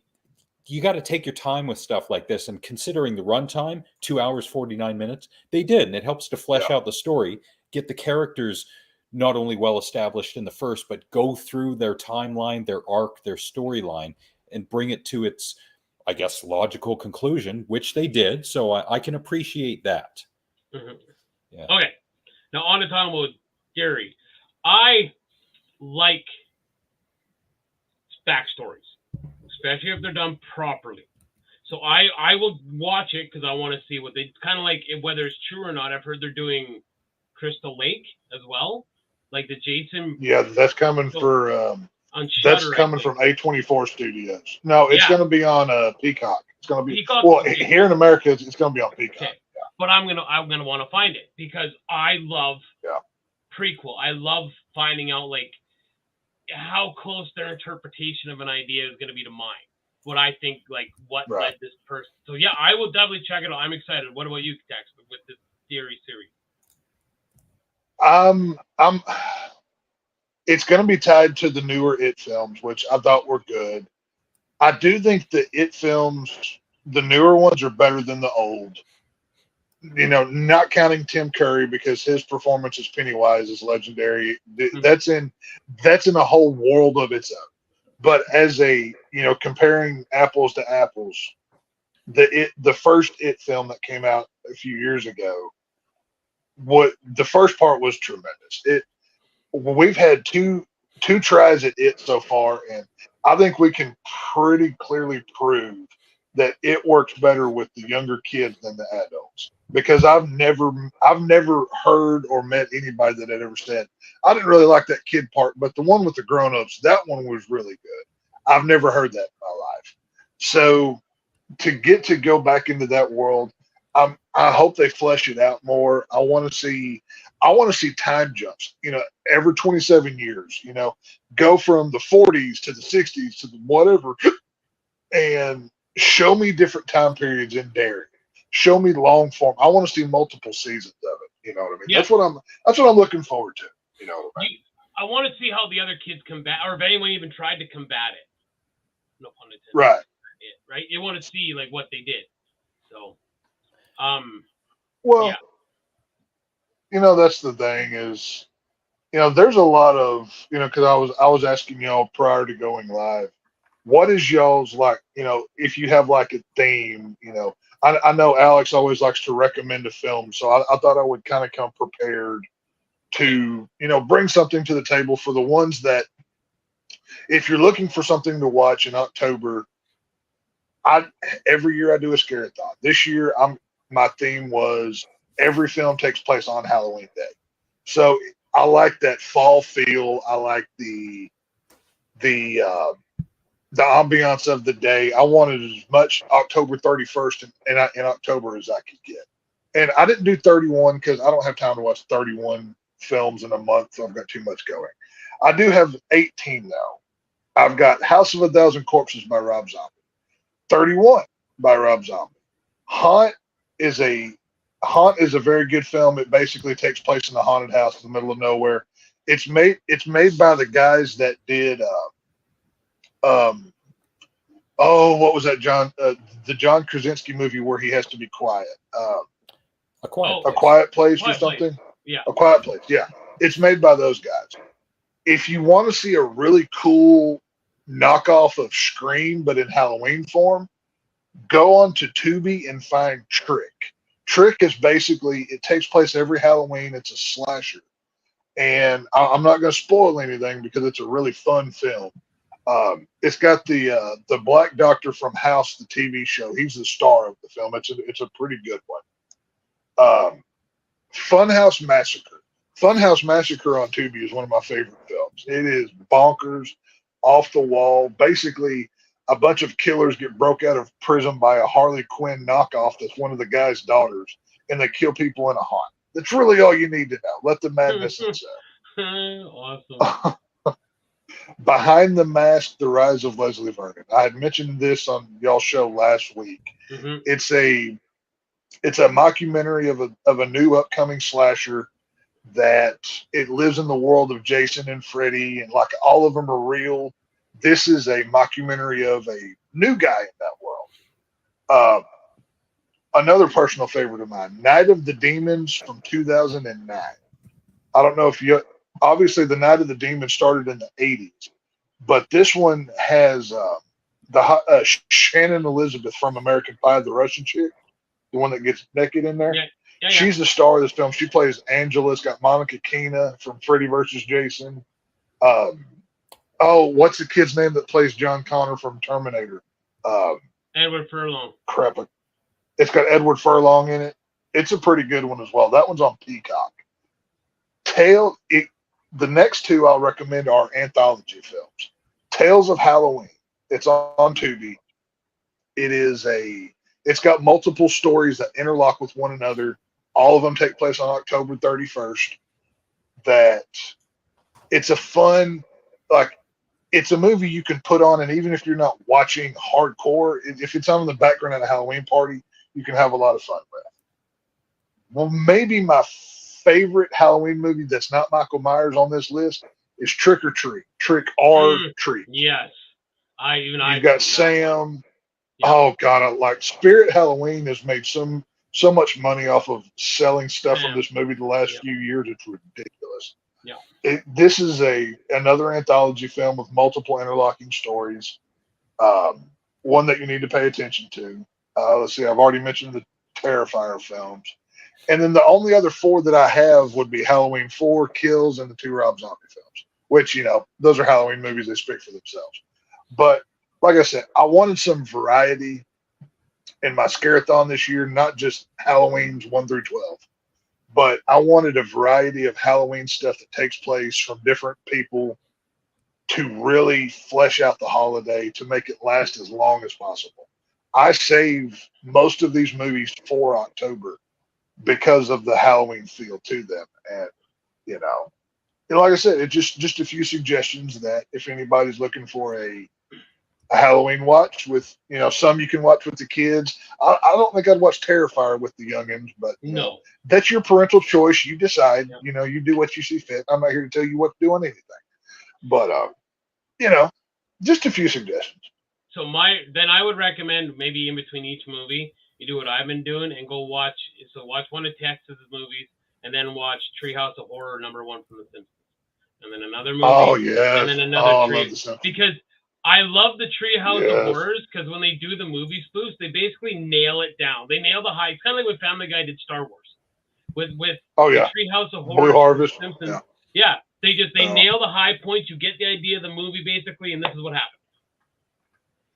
Speaker 1: you got to take your time with stuff like this. And considering the runtime, 2 hours, 49 minutes, they did. And it helps to flesh out the story, get the characters not only well established in the first, but go through their timeline, their arc, their storyline, and bring it to its, I guess, logical conclusion, which they did. So I can appreciate that.
Speaker 3: Mm-hmm. Yeah. Okay. Now, on to talking about Derry. I like backstories, especially if they're done properly. So I will watch it because I want to see what they kind of like, whether it's true or not. I've heard they're doing Crystal Lake as well, like the Jason.
Speaker 4: Yeah, that's coming for.
Speaker 3: On Shudder,
Speaker 4: that's coming from A24 Studios. No, it's going to be on Peacock. It's going to be
Speaker 3: Peacock,
Speaker 4: here in America. It's going to be on Peacock. Okay.
Speaker 3: Yeah. But I'm gonna want to find it because I love prequel. I love finding out like how close their interpretation of an idea is going to be to mine. What I think, like, what led this person. So yeah, I will definitely check it out. I'm excited. What about you, Tex, with this series?
Speaker 4: It's going to be tied to the newer It films, which I thought were good. I do think the It films, the newer ones, are better than the old. You know, not counting Tim Curry because his performance as Pennywise is legendary. That's in a whole world of its own. But as a, you know, comparing apples to apples, the first It film that came out a few years ago, what the first part was tremendous. We've had two tries at It so far, and I think we can pretty clearly prove that it works better with the younger kids than the adults. Because I've never heard or met anybody that had ever said, I didn't really like that kid part, but the one with the grown-ups, that one was really good. I've never heard that in my life. So to get to go back into that world, I hope they flesh it out more. I want to see time jumps, you know, every 27 years, you know, go from the 40s to the 60s to the whatever, and show me different time periods in Derry. Show me long form. I want to see multiple seasons of it. You know what I mean?
Speaker 3: Yeah.
Speaker 4: That's what I'm looking forward to. You know what I mean?
Speaker 3: I want to see how the other kids combat, or if anyone even tried to combat it. No pun intended.
Speaker 4: Right.
Speaker 3: Right. You want to see like what they did. So,
Speaker 4: well, you know, that's the thing is, you know, there's a lot of, you know, because I was asking y'all prior to going live, what is y'all's, like, you know, if you have like a theme, you know, I know Alex always likes to recommend a film, so I thought I would kind of come prepared to, you know, bring something to the table for the ones that, if you're looking for something to watch in October, every year I do a scare-a-thon. This year my theme was every film takes place on Halloween Day. So I like that fall feel. I like the ambiance of the day. I wanted as much October 31st in October as I could get. And I didn't do 31 because I don't have time to watch 31 films in a month. So I've got too much going. I do have 18 though. I've got House of a Thousand Corpses by Rob Zombie, 31 by Rob Zombie. Haunt is a very good film. It basically takes place in a haunted house in the middle of nowhere. It's made by the guys that did what was that, John? The John Krasinski movie where he has to be quiet.
Speaker 1: A Quiet
Speaker 4: Place. A Quiet Place or something?
Speaker 3: Place. Yeah.
Speaker 4: A Quiet Place, yeah. It's made by those guys. If you want to see a really cool knockoff of Scream, but in Halloween form, go on to Tubi and find Trick. Trick is basically, it takes place every Halloween. It's a slasher. And I'm not going to spoil anything because it's a really fun film. It's got the Black Doctor from House, the TV show. He's the star of the film. It's a pretty good one. Funhouse Massacre. Funhouse Massacre on Tubi is one of my favorite films. It is bonkers, off the wall. Basically, a bunch of killers get broke out of prison by a Harley Quinn knockoff that's one of the guy's daughters, and they kill people in a haunt. That's really all you need to know. Let the madness ensue.
Speaker 3: Awesome.
Speaker 4: Behind the Mask: The Rise of Leslie Vernon. I had mentioned this on y'all's show last week.
Speaker 3: Mm-hmm.
Speaker 4: It's a mockumentary of a new upcoming slasher that it lives in the world of Jason and Freddy, and like all of them are real. This is a mockumentary of a new guy in that world. Another personal favorite of mine, Night of the Demons from 2009. I don't know if you, obviously the Night of the Demons started in the 80s, but this one has Shannon Elizabeth from American Pie, the Russian chick, the one that gets naked in there.
Speaker 3: Yeah.
Speaker 4: She's the star of this film. She plays Angela. It's got Monica Keena from Freddy vs. Jason. What's the kid's name that plays John Connor from Terminator?
Speaker 3: Edward Furlong.
Speaker 4: Crap. It's got Edward Furlong in it. It's a pretty good one as well. That one's on Peacock. The next two I'll recommend are anthology films. Tales of Halloween. It's on Tubi. It's got multiple stories that interlock with one another. All of them take place on October 31st. That it's a fun, like, it's a movie you can put on, and even if you're not watching hardcore, if it's on in the background at a Halloween party, you can have a lot of fun with. Well, maybe my favorite Halloween movie that's not Michael Myers on this list is Trick or Treat. Trick or Treat.
Speaker 3: Yes.
Speaker 4: You've got Sam.
Speaker 3: Yeah.
Speaker 4: Oh God, I like Spirit Halloween has made so much money off of selling stuff from this movie the last few years. It's ridiculous.
Speaker 3: Yeah.
Speaker 4: This is another anthology film with multiple interlocking stories. One that you need to pay attention to. Let's see, I've already mentioned the Terrifier films. And then the only other 4 that I have would be Halloween 4, Kills, and the 2 Rob Zombie films, which, you know, those are Halloween movies. They speak for themselves. But like I said, I wanted some variety in my Scare-a-thon this year, not just Halloweens 1 through 12, but I wanted a variety of Halloween stuff that takes place from different people to really flesh out the holiday to make it last as long as possible. I save most of these movies for October because of the Halloween feel to them. And, you know, like I said, it's just a few suggestions that if anybody's looking for a Halloween watch with, you know, some you can watch with the kids. I don't think I'd watch Terrifier with the youngins, but
Speaker 3: no,
Speaker 4: that's your parental choice. You decide, you know, you do what you see fit. I'm not here to tell you what to do on anything, but, you know, just a few suggestions.
Speaker 3: So then I would recommend maybe in between each movie, you do what I've been doing and go watch one of Texas's movies and then watch Treehouse of Horror #1 from The Simpsons. And then another movie.
Speaker 4: Oh, yeah.
Speaker 3: And then another because I love the Treehouse of Horrors because when they do the movie spoofs, they basically nail it down. They nail the high. It's kind of like when Family Guy did Star Wars. With the Treehouse of Horror.
Speaker 4: Blue Harvest.
Speaker 3: Simpsons. Yeah. They nail the high points. You get the idea of the movie basically, and this is what happens.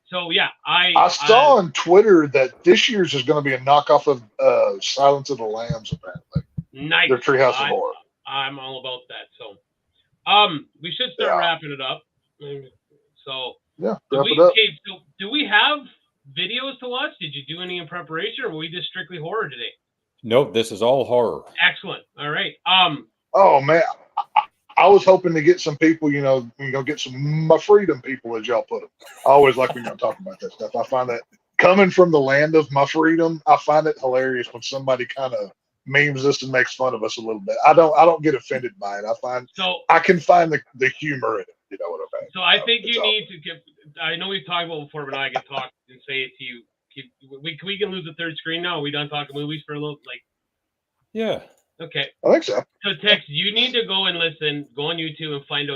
Speaker 3: So yeah, I
Speaker 4: saw on Twitter that this year's is going to be a knockoff of Silence of the Lambs. Apparently,
Speaker 3: nice.
Speaker 4: Their Treehouse of Horror.
Speaker 3: I'm all about that. So, we should start wrapping it up. So
Speaker 4: yeah, wrap it up.
Speaker 3: Okay, so do we have videos to watch? Did you do any in preparation, or were we just strictly horror today?
Speaker 1: Nope, this is all horror.
Speaker 3: Excellent. All right.
Speaker 4: Oh man. I was hoping to get some people, get some My Freedom people, as y'all put them. I always like when y'all talk about that stuff. I find that coming from the land of My Freedom, I find it hilarious when somebody kind of memes us and makes fun of us a little bit. I don't get offended by it. I can find the humor in it. You know what I mean?
Speaker 3: So I think you need to give. I know we've talked about it before, but I can talk and say it to you. We can lose the third screen now. Are we done talking movies for a little?
Speaker 1: Yeah.
Speaker 3: Okay.
Speaker 4: I think so.
Speaker 3: So Tex, you need to go and listen, go on YouTube and find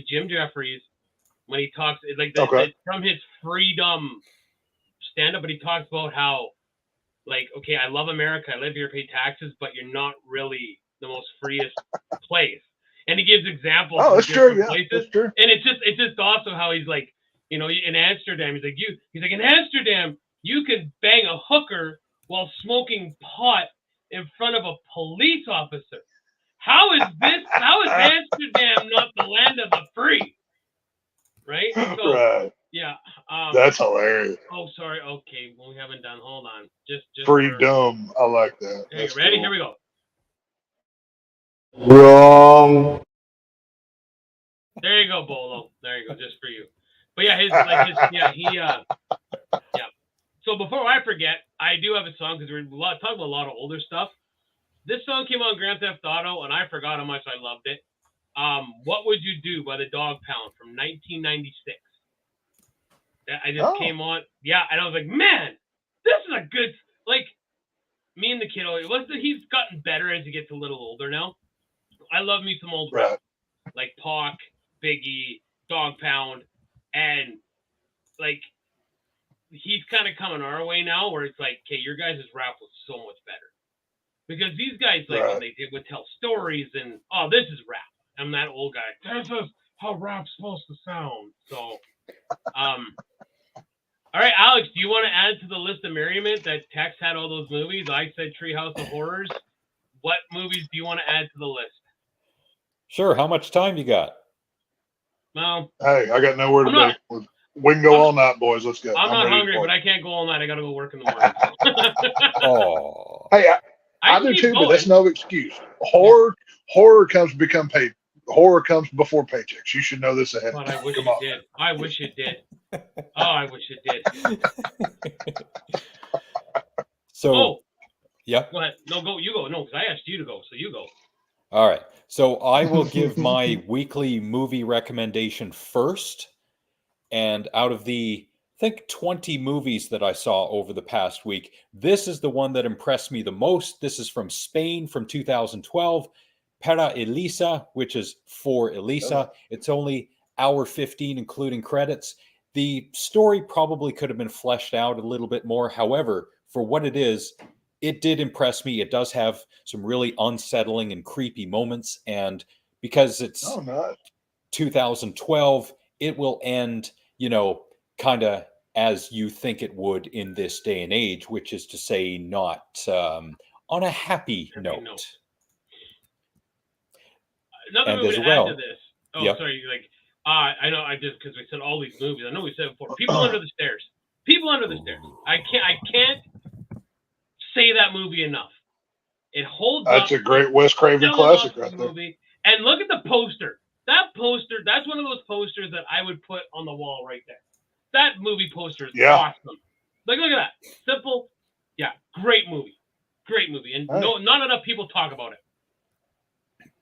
Speaker 3: Jim Jeffries when he talks from his freedom stand-up, but he talks about how, I love America, I live here, pay taxes, but you're not really the most freest place. And he gives examples of different places.
Speaker 4: That's true.
Speaker 3: And it's just awesome how he's like, in Amsterdam, he's like, in Amsterdam, you can bang a hooker while smoking pot in front of a police officer. How is Amsterdam not the land of the free? Right? So,
Speaker 4: right.
Speaker 3: Yeah.
Speaker 4: That's hilarious.
Speaker 3: Oh, sorry. Okay. Well, we haven't done. Hold on. Just
Speaker 4: freedom. I like that.
Speaker 3: Okay, ready? Cool. Here we go.
Speaker 2: Wrong.
Speaker 3: There you go, Bolo. There you go. Just for you. But yeah, So before I forget, I do have a song because we're talking about a lot of older stuff. This song came on Grand Theft Auto, and I forgot how much I loved it. What Would You Do by the Dog Pound from 1996. I just came on. Yeah, and I was like, man, this is a good, me and the kid, he's gotten better as he gets a little older now. I love me some old rap, like Pac, Biggie, Dog Pound, and he's kind of coming our way now where it's like, okay, your guys' rap was so much better. Because these guys, when they would tell stories and, oh, this is rap. I'm that old guy. This is how rap's supposed to sound. So, all right, Alex, do you want to add to the list of merriment that Tex had all those movies? I said Treehouse of Horrors. What movies do you want to add to the list?
Speaker 1: Sure. How much time you got?
Speaker 3: Well,
Speaker 4: hey, I got nowhere to be. We can go all night, boys. Let's go.
Speaker 3: I'm not hungry, but I can't go all night. I got to go work in the morning.
Speaker 1: Oh.
Speaker 4: Hey, I do too, but that's no excuse. Horror comes to become horror comes before paychecks. You should know this ahead of
Speaker 3: But
Speaker 4: time.
Speaker 3: I wish
Speaker 4: Come
Speaker 3: it
Speaker 4: on.
Speaker 3: did. I wish it did. Oh, I wish it did.
Speaker 1: So,
Speaker 3: Oh,
Speaker 1: yeah.
Speaker 3: go ahead. No, go. You go. No, because I asked you to go, so you go.
Speaker 1: All right. So I will give my weekly movie recommendation first. And out of the, I think, 20 movies that I saw over the past week, this is the one that impressed me the most. This is from Spain from 2012, Para Elisa, which is for Elisa. It's only hour 15, including credits. The story probably could have been fleshed out a little bit more. However, for what it is, it did impress me. It does have some really unsettling and creepy moments. And because it's 2012, it will end, kind of as you think it would in this day and age, which is to say, not on a happy note.
Speaker 3: Another
Speaker 1: And
Speaker 3: movie
Speaker 1: as
Speaker 3: to
Speaker 1: well,
Speaker 3: add to this. Oh,
Speaker 1: yep.
Speaker 3: sorry. I know. I just because we said all these movies. I know we said it before. People Under the Stairs. People Under the Stairs. I can't say that movie enough. It holds up.
Speaker 4: That's a great Wes Craven classic right there.
Speaker 3: Movie. And look at the poster. That poster, that's one of those posters that I would put on the wall right there. That movie poster is awesome. Look at that. Simple. Yeah, great movie. Great movie. And not enough people talk about it.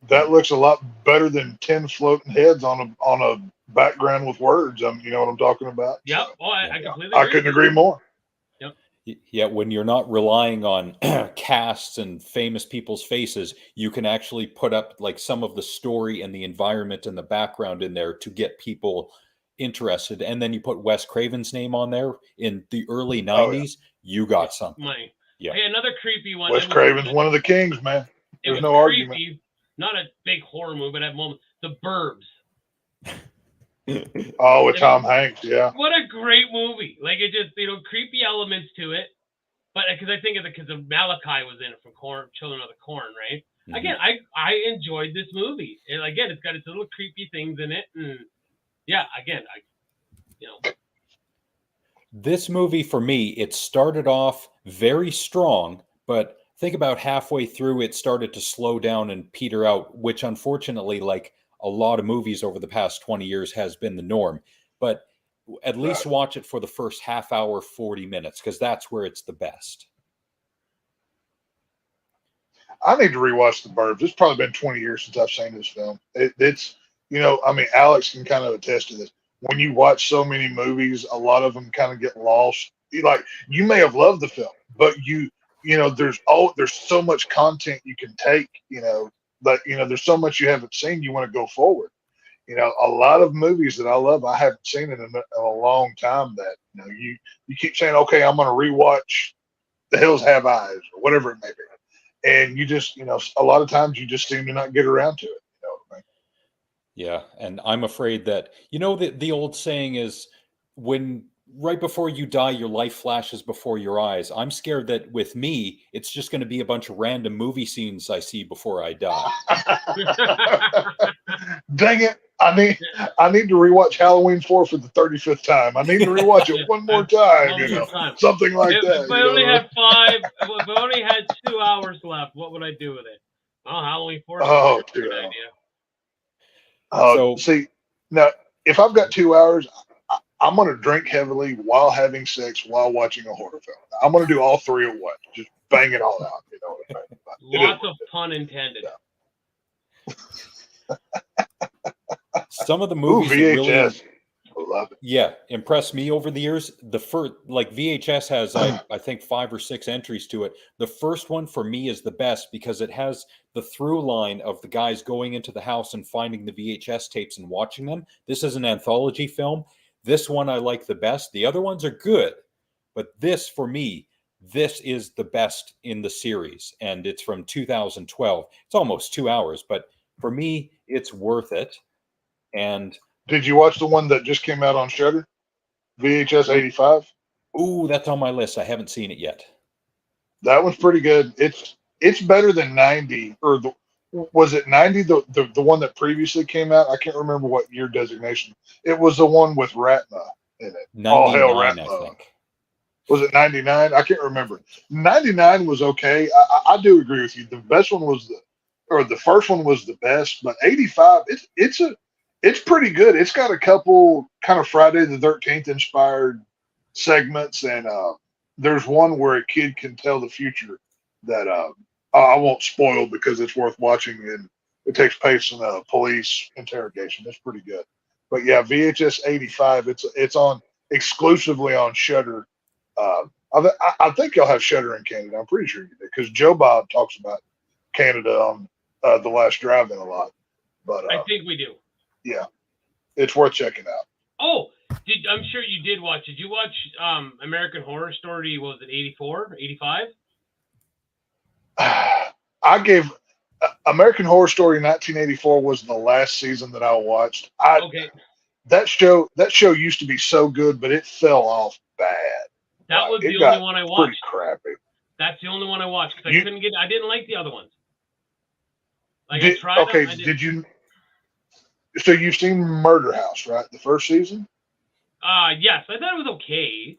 Speaker 4: That looks a lot better than 10 floating heads on a background with words. You know what I'm talking about?
Speaker 3: Yep. So, I completely agree.
Speaker 4: I couldn't agree more.
Speaker 3: Yep.
Speaker 1: Yeah, when you're not relying on casts and famous people's faces, you can actually put up like some of the story and the environment and the background in there to get people interested. And then you put Wes Craven's name on there in the early 90s, you got something.
Speaker 3: Yeah. Hey, another creepy one.
Speaker 4: Wes Craven's one of the kings, man. There's no
Speaker 3: creepy,
Speaker 4: argument.
Speaker 3: Not a big horror movie, but at moment, The Burbs.
Speaker 4: Oh, with Tom Hanks, yeah.
Speaker 3: What a great movie! Like it just, creepy elements to it, but because I think because of Malachi was in it from Children of the Corn, right? Mm-hmm. Again, I enjoyed this movie, and again, it's got its little creepy things in it, and yeah, again,
Speaker 1: This movie for me, it started off very strong, but think about halfway through, it started to slow down and peter out, which unfortunately, like a lot of movies over the past 20 years has been the norm. But at least watch it for the first half hour, 40 minutes, because that's where it's the best.
Speaker 4: I need to rewatch The Burbs. It's probably been 20 years since I've seen this film. It's, Alex can kind of attest to this. When you watch so many movies, a lot of them kind of get lost. You may have loved the film, but there's so much content you can take, but there's so much you haven't seen. You want to go forward. A lot of movies that I love, I haven't seen in a long time. That you keep saying, okay, I'm going to rewatch The Hills Have Eyes or whatever it may be, and you just a lot of times you just seem to not get around to it. You know what I mean?
Speaker 1: Yeah, and I'm afraid that the old saying is when. Right before you die, your life flashes before your eyes. I'm scared that with me, it's just going to be a bunch of random movie scenes I see before I die.
Speaker 4: Dang it. I need to rewatch Halloween 4 for the 35th time. I need to rewatch it one more time, something like that.
Speaker 3: If I only had if I only had 2 hours left, what would I do with it? Oh, Halloween 4 is a good idea.
Speaker 4: See, now, if I've got 2 hours, I'm going to drink heavily while having sex while watching a horror film. I'm going to do all three at once. Just bang it all out. You know what I mean?
Speaker 3: Lots of pun intended.
Speaker 1: Some of the movies that really,
Speaker 4: I love it.
Speaker 1: Yeah, impressed me over the years. The first, VHS has, I think, 5 or 6 entries to it. The first one for me is the best because it has the through line of the guys going into the house and finding the VHS tapes and watching them. This is an anthology film. This one I like the best. The other ones are good, but this, for me, this is the best in the series, and it's from 2012. It's almost 2 hours, but for me, it's worth it. And
Speaker 4: did you watch the one that just came out on Shudder? VHS 85?
Speaker 1: Ooh, that's on my list. I haven't seen it yet.
Speaker 4: That one's pretty good. It's better than 90, or was it 90, the one that previously came out? I can't remember what year designation. It was the one with Ratma in it. All Hail Ratma.
Speaker 1: I think.
Speaker 4: Was it 99? I can't remember. 99 was okay. I do agree with you. The best one was or the first one was the best, but 85, it's pretty good. It's got a couple kind of Friday the 13th inspired segments, and there's one where a kid can tell the future that I won't spoil because it's worth watching, and it takes place in a police interrogation. It's pretty good. But yeah, VHS 85. It's on exclusively on Shudder. I think you'll have Shudder in Canada. I'm pretty sure you do because Joe Bob talks about Canada on The Last Drive-In a lot. But
Speaker 3: I think we do.
Speaker 4: Yeah, it's worth checking out.
Speaker 3: Oh, I'm sure you did watch. Did you watch American Horror Story? Was it 84, 85?
Speaker 4: I gave American Horror Story 1984 was the last season that I watched.
Speaker 3: Okay.
Speaker 4: That show used to be so good, but it fell off bad.
Speaker 3: That was the only one I watched.
Speaker 4: Pretty crappy.
Speaker 3: That's the only one I watched because I didn't like the other ones. I tried.
Speaker 4: Okay, did you? So you've seen Murder House, right? The first season.
Speaker 3: Yes, I thought it was okay.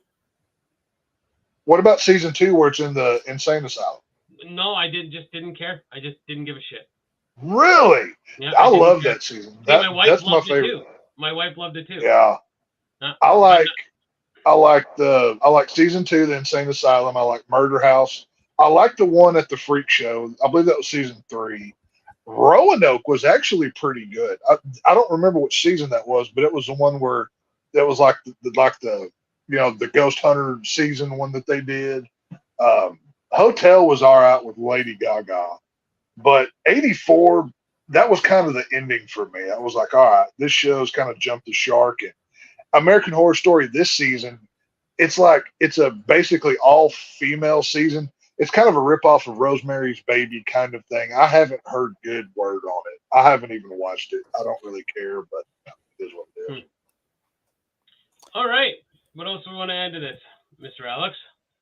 Speaker 4: What about season 2, where it's in the insane asylum?
Speaker 3: No, I didn't care. I just didn't give a shit.
Speaker 4: Really?
Speaker 3: Yeah,
Speaker 4: I love that season.
Speaker 3: My wife
Speaker 4: that's my
Speaker 3: loved
Speaker 4: favorite.
Speaker 3: It too. My wife loved it too.
Speaker 4: Yeah. I like season 2, the insane asylum. I like Murder House. I like the one at the freak show. I believe that was season 3. Roanoke was actually pretty good. I don't remember which season that was, but it was the one where that was like the the ghost hunter season one that they did. Hotel was all right with Lady Gaga, but 84, that was kind of the ending for me. I was like, all right, this show's kind of jumped the shark. And American Horror Story this season, it's a basically all female season. It's kind of a ripoff of Rosemary's Baby kind of thing. I haven't heard good word on it. I haven't even watched it. I don't really care, but it is what it is.
Speaker 3: All right. What else do we want to add to this, Mr. Alex?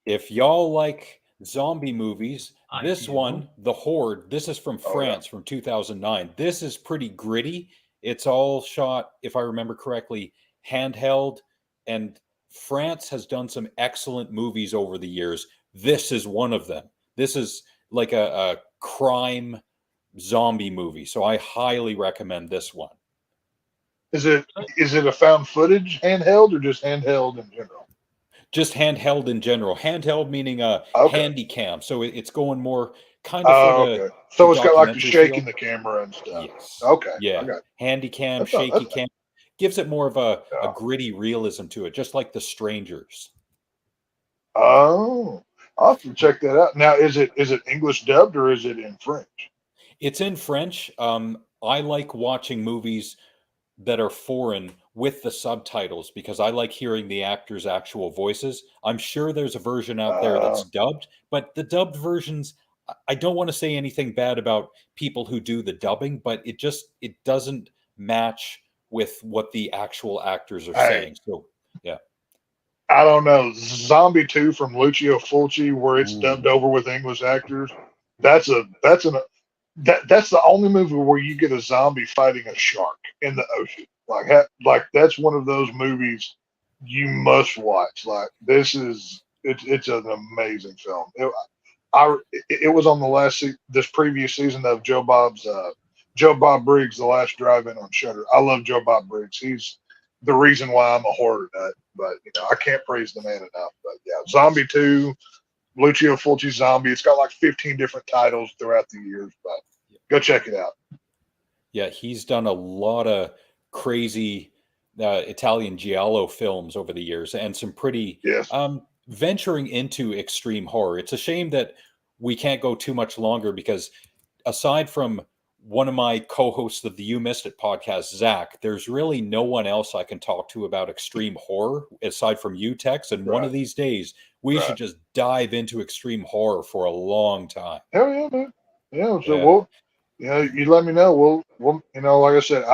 Speaker 1: If y'all like zombie movies, this one, The Horde, this is from France from 2009. This is pretty gritty. It's all shot, if I remember correctly, handheld. And France has done some excellent movies over the years. This is one of them. This is like a crime zombie movie. So I highly recommend this one.
Speaker 4: Is it a found footage handheld or just handheld in general?
Speaker 1: Just handheld in general. Handheld meaning a handy cam. So it's going more kind of for the
Speaker 4: so it's got like the shaking the camera and stuff.
Speaker 1: Yes.
Speaker 4: Okay.
Speaker 1: Yeah. Handy cam, shaky cam. Gives it more of a gritty realism to it, just like The Strangers.
Speaker 4: Oh. I'll have to check that out. Now, is it English dubbed or is it in French?
Speaker 1: It's in French. I like watching movies that are foreign with the subtitles because I like hearing the actors' actual voices. I'm sure there's a version out there that's dubbed, but the dubbed versions, I don't want to say anything bad about people who do the dubbing, but it doesn't match with what the actual actors are saying. So, yeah.
Speaker 4: I don't know. Zombie 2 from Lucio Fulci, where it's dubbed over with English actors. That's the only movie where you get a zombie fighting a shark in the ocean. Like that's one of those movies you must watch. Like it's an amazing film. It was on this previous season of Joe Bob Briggs' The Last Drive-In on Shudder. I love Joe Bob Briggs. He's the reason why I'm a horror nut. But I can't praise the man enough. But yeah, Zombie 2, Lucio Fulci Zombie. It's got like 15 different titles throughout the years. But go check it out.
Speaker 1: Yeah, he's done a lot of crazy Italian giallo films over the years, and some pretty venturing into extreme horror. It's a shame that we can't go too much longer because aside from one of my co-hosts of the You Missed It podcast, Zach, there's really no one else I can talk to about extreme horror aside from you, Tex. And one of these days, we should just dive into extreme horror for a long time.
Speaker 4: Hell yeah, man. Yeah. So you let me know. We'll like I said,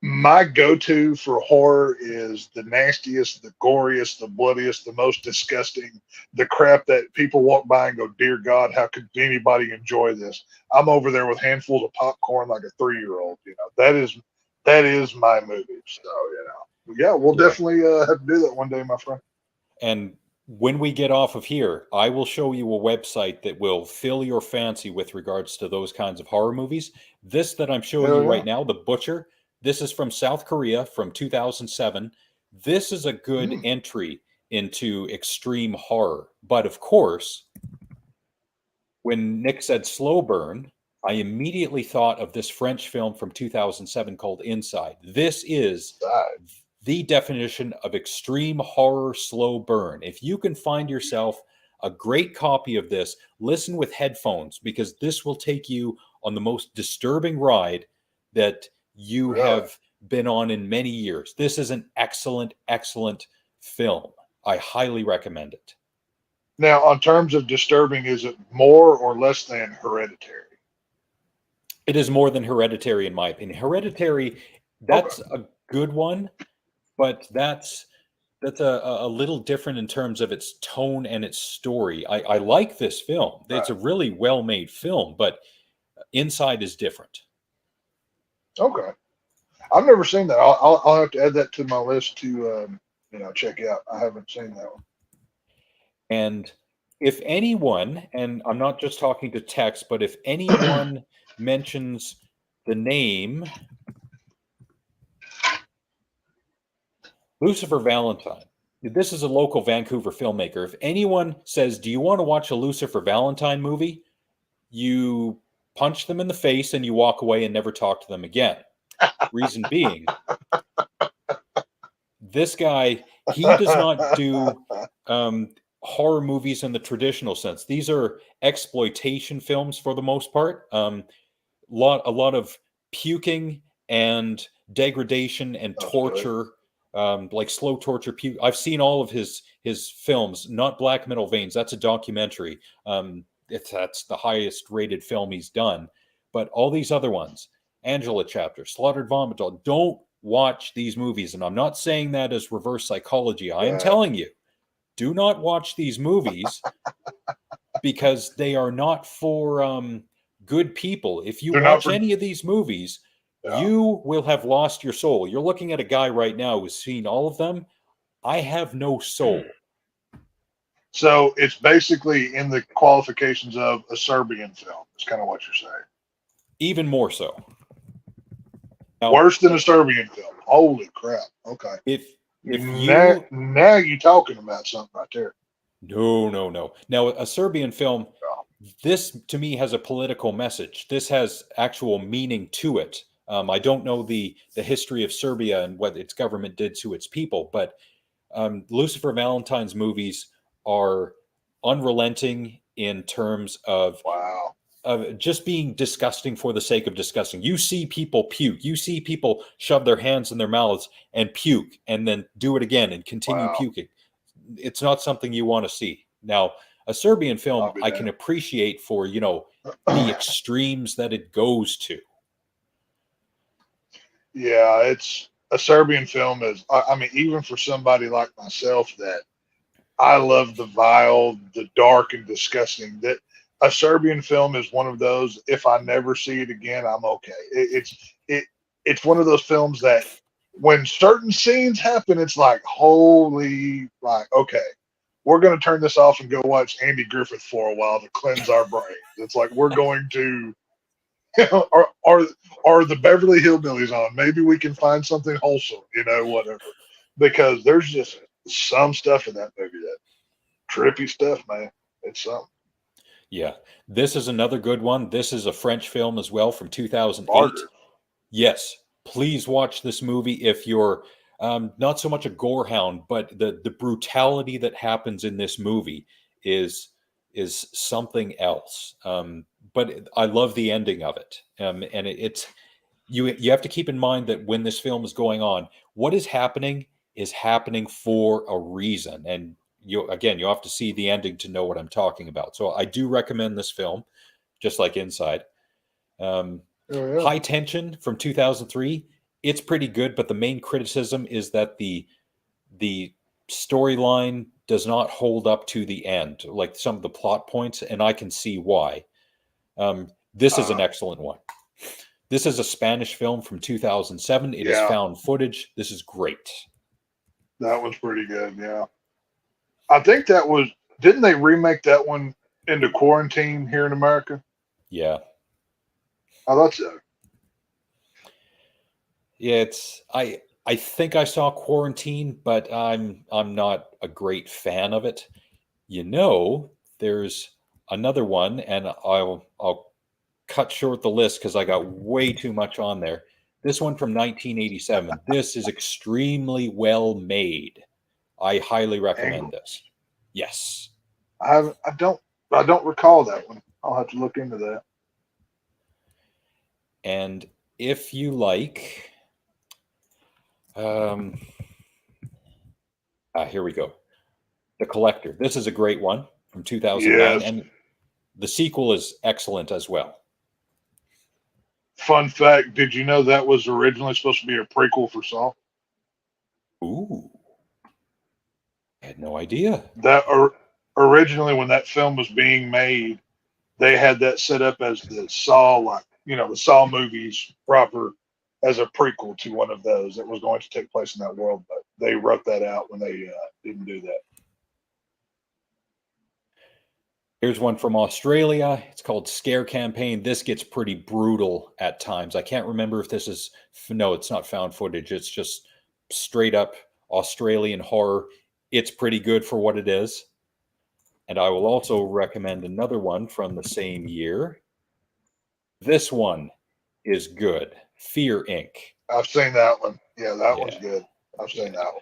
Speaker 4: my go-to for horror is the nastiest, the goriest, the bloodiest, the most disgusting, the crap that people walk by and go, "Dear God, how could anybody enjoy this?" I'm over there with handfuls of popcorn like a 3-year-old. That is my movie. So we'll definitely have to do that one day, my friend.
Speaker 1: And when we get off of here, I will show you a website that will fill your fancy with regards to those kinds of horror movies. This that I'm showing
Speaker 4: Hell
Speaker 1: you
Speaker 4: yeah.
Speaker 1: right now, The Butcher, this is from South Korea from 2007. This is a good entry into extreme horror. But of course, when Nick said slow burn, I immediately thought of this French film from 2007 called Inside. This is the definition of extreme horror slow burn. If you can find yourself a great copy of this, listen with headphones, because this will take you on the most disturbing ride that you have been on in many years. This is an excellent, excellent film. I highly recommend it.
Speaker 4: Now, on terms of disturbing, is it more or less than Hereditary?
Speaker 1: It is more than Hereditary, in my opinion. Hereditary, that's a good one, but that's a little different in terms of its tone and its story. I like this film. It's a really well-made film, but Inside is different.
Speaker 4: Okay. I've never seen that. I'll have to add that to my list to check out. I haven't seen that one.
Speaker 1: And if anyone, and I'm not just talking to Tex, but if anyone mentions the name Lucifer Valentine, this is a local Vancouver filmmaker. If anyone says, do you want to watch a Lucifer Valentine movie? You punch them in the face and you walk away and never talk to them again. Reason being, this guy, he does not do horror movies in the traditional sense. These are exploitation films for the most part. A lot of puking and degradation and torture, like slow torture. I've seen all of his films. Not Black Metal Veins. That's a documentary. That's the highest rated film he's done. But all these other ones, Angela Chapter, Slaughtered Vomit Doll, don't watch these movies. And I'm not saying that as reverse psychology. I am telling you, do not watch these movies because they are not for good people. If you watch any of these movies, you will have lost your soul. You're looking at a guy right now who's seen all of them. I have no soul.
Speaker 4: So it's basically in the qualifications of a Serbian film. It's kind of what you're saying.
Speaker 1: Even more so.
Speaker 4: Now, worse than a Serbian film. Holy crap. Okay.
Speaker 1: If
Speaker 4: now you're talking about something right there.
Speaker 1: No. Now, a Serbian film, this to me has a political message. This has actual meaning to it. I don't know the history of Serbia and what its government did to its people, but Lucifer Valentine's movies are unrelenting in terms of just being disgusting for the sake of disgusting. You see people puke. You see people shove their hands in their mouths and puke and then do it again and continue puking. It's not something you want to see. Now, a Serbian film I can appreciate for, the extremes that it goes to.
Speaker 4: Yeah, it's a Serbian film is, I mean, even for somebody like myself that I love the vile, the dark and disgusting, that a Serbian film is one of those, if I never see it again, I'm okay. It's one of those films that when certain scenes happen, it's like, holy, like, okay, we're going to turn this off and go watch Andy Griffith for a while to cleanse our brains. It's like, we're going to, are the Beverly Hillbillies on? Maybe we can find something wholesome, whatever. Because there's just some stuff in that movie, that trippy stuff, man. It's something.
Speaker 1: Yeah. This is another good one. This is a French film as well from 2008.
Speaker 4: Martyr.
Speaker 1: Yes. Please watch this movie if you're not so much a gorehound, but the brutality that happens in this movie is something else. But I love the ending of it. And it's you have to keep in mind that when this film is going on, what is happening for a reason. And you have to see the ending to know what I'm talking about. So I do recommend this film, just like Inside. High Tension from 2003. It's pretty good, but the main criticism is that the storyline does not hold up to the end, like some of the plot points, and I can see why. This is an excellent one. This is a Spanish film from 2007. It is found footage. This is great.
Speaker 4: That was pretty good, yeah. I think that was. Didn't they remake that one into Quarantine here in America?
Speaker 1: Yeah.
Speaker 4: I thought so.
Speaker 1: Yeah, I think I saw Quarantine, but I'm not a great fan of it. You know, there's another one, and I'll cut short the list because I got way too much on there. This one from 1987. This is extremely well made. I highly recommend this. Yes.
Speaker 4: I don't recall that one. I'll have to look into that.
Speaker 1: And if you like, here we go. The Collector. This is a great one from 2009,
Speaker 4: Yes.
Speaker 1: and the sequel is excellent as well.
Speaker 4: Fun fact: did you know that was originally supposed to be a prequel for Saw?
Speaker 1: Ooh, I had no idea.
Speaker 4: That originally, when that film was being made, they had that set up as the Saw, like the Saw movies proper, as a prequel to one of those that was going to take place in that world. But they wrote that out when they didn't do that.
Speaker 1: Here's one from Australia. It's called Scare Campaign. This gets pretty brutal at times. I can't remember if this is, no, it's not found footage. It's just straight up Australian horror. It's pretty good for what it is. And I will also recommend another one from the same year. This one is good. Fear Inc.
Speaker 4: I've seen that one. Yeah, that one's good. I've seen that one.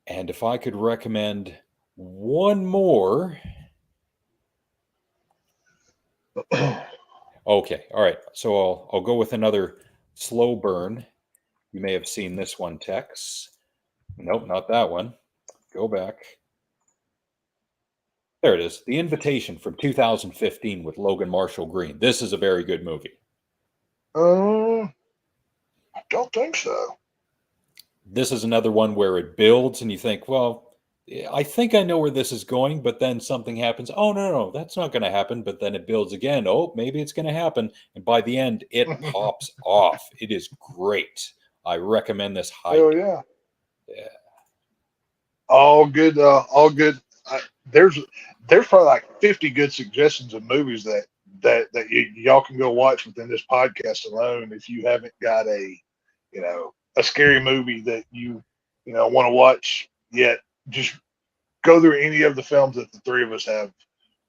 Speaker 1: And if I could recommend one more. Okay, all right. So I'll go with another slow burn. You may have seen this one, Tex. Nope, not that one. Go back. There it is. The Invitation from 2015 with Logan Marshall Green. This is a very good movie.
Speaker 4: I don't think so.
Speaker 1: This is another one where it builds and you think, well, I think I know where this is going, but then something happens. Oh, no, that's not going to happen. But then it builds again. Oh, maybe it's going to happen. And by the end, it pops off. It is great. I recommend this highly.
Speaker 4: Oh, yeah. Yeah. All good. All good. There's probably like 50 good suggestions of movies that y'all can go watch within this podcast alone. If you haven't got a scary movie that you want to watch yet, just go through any of the films that the three of us have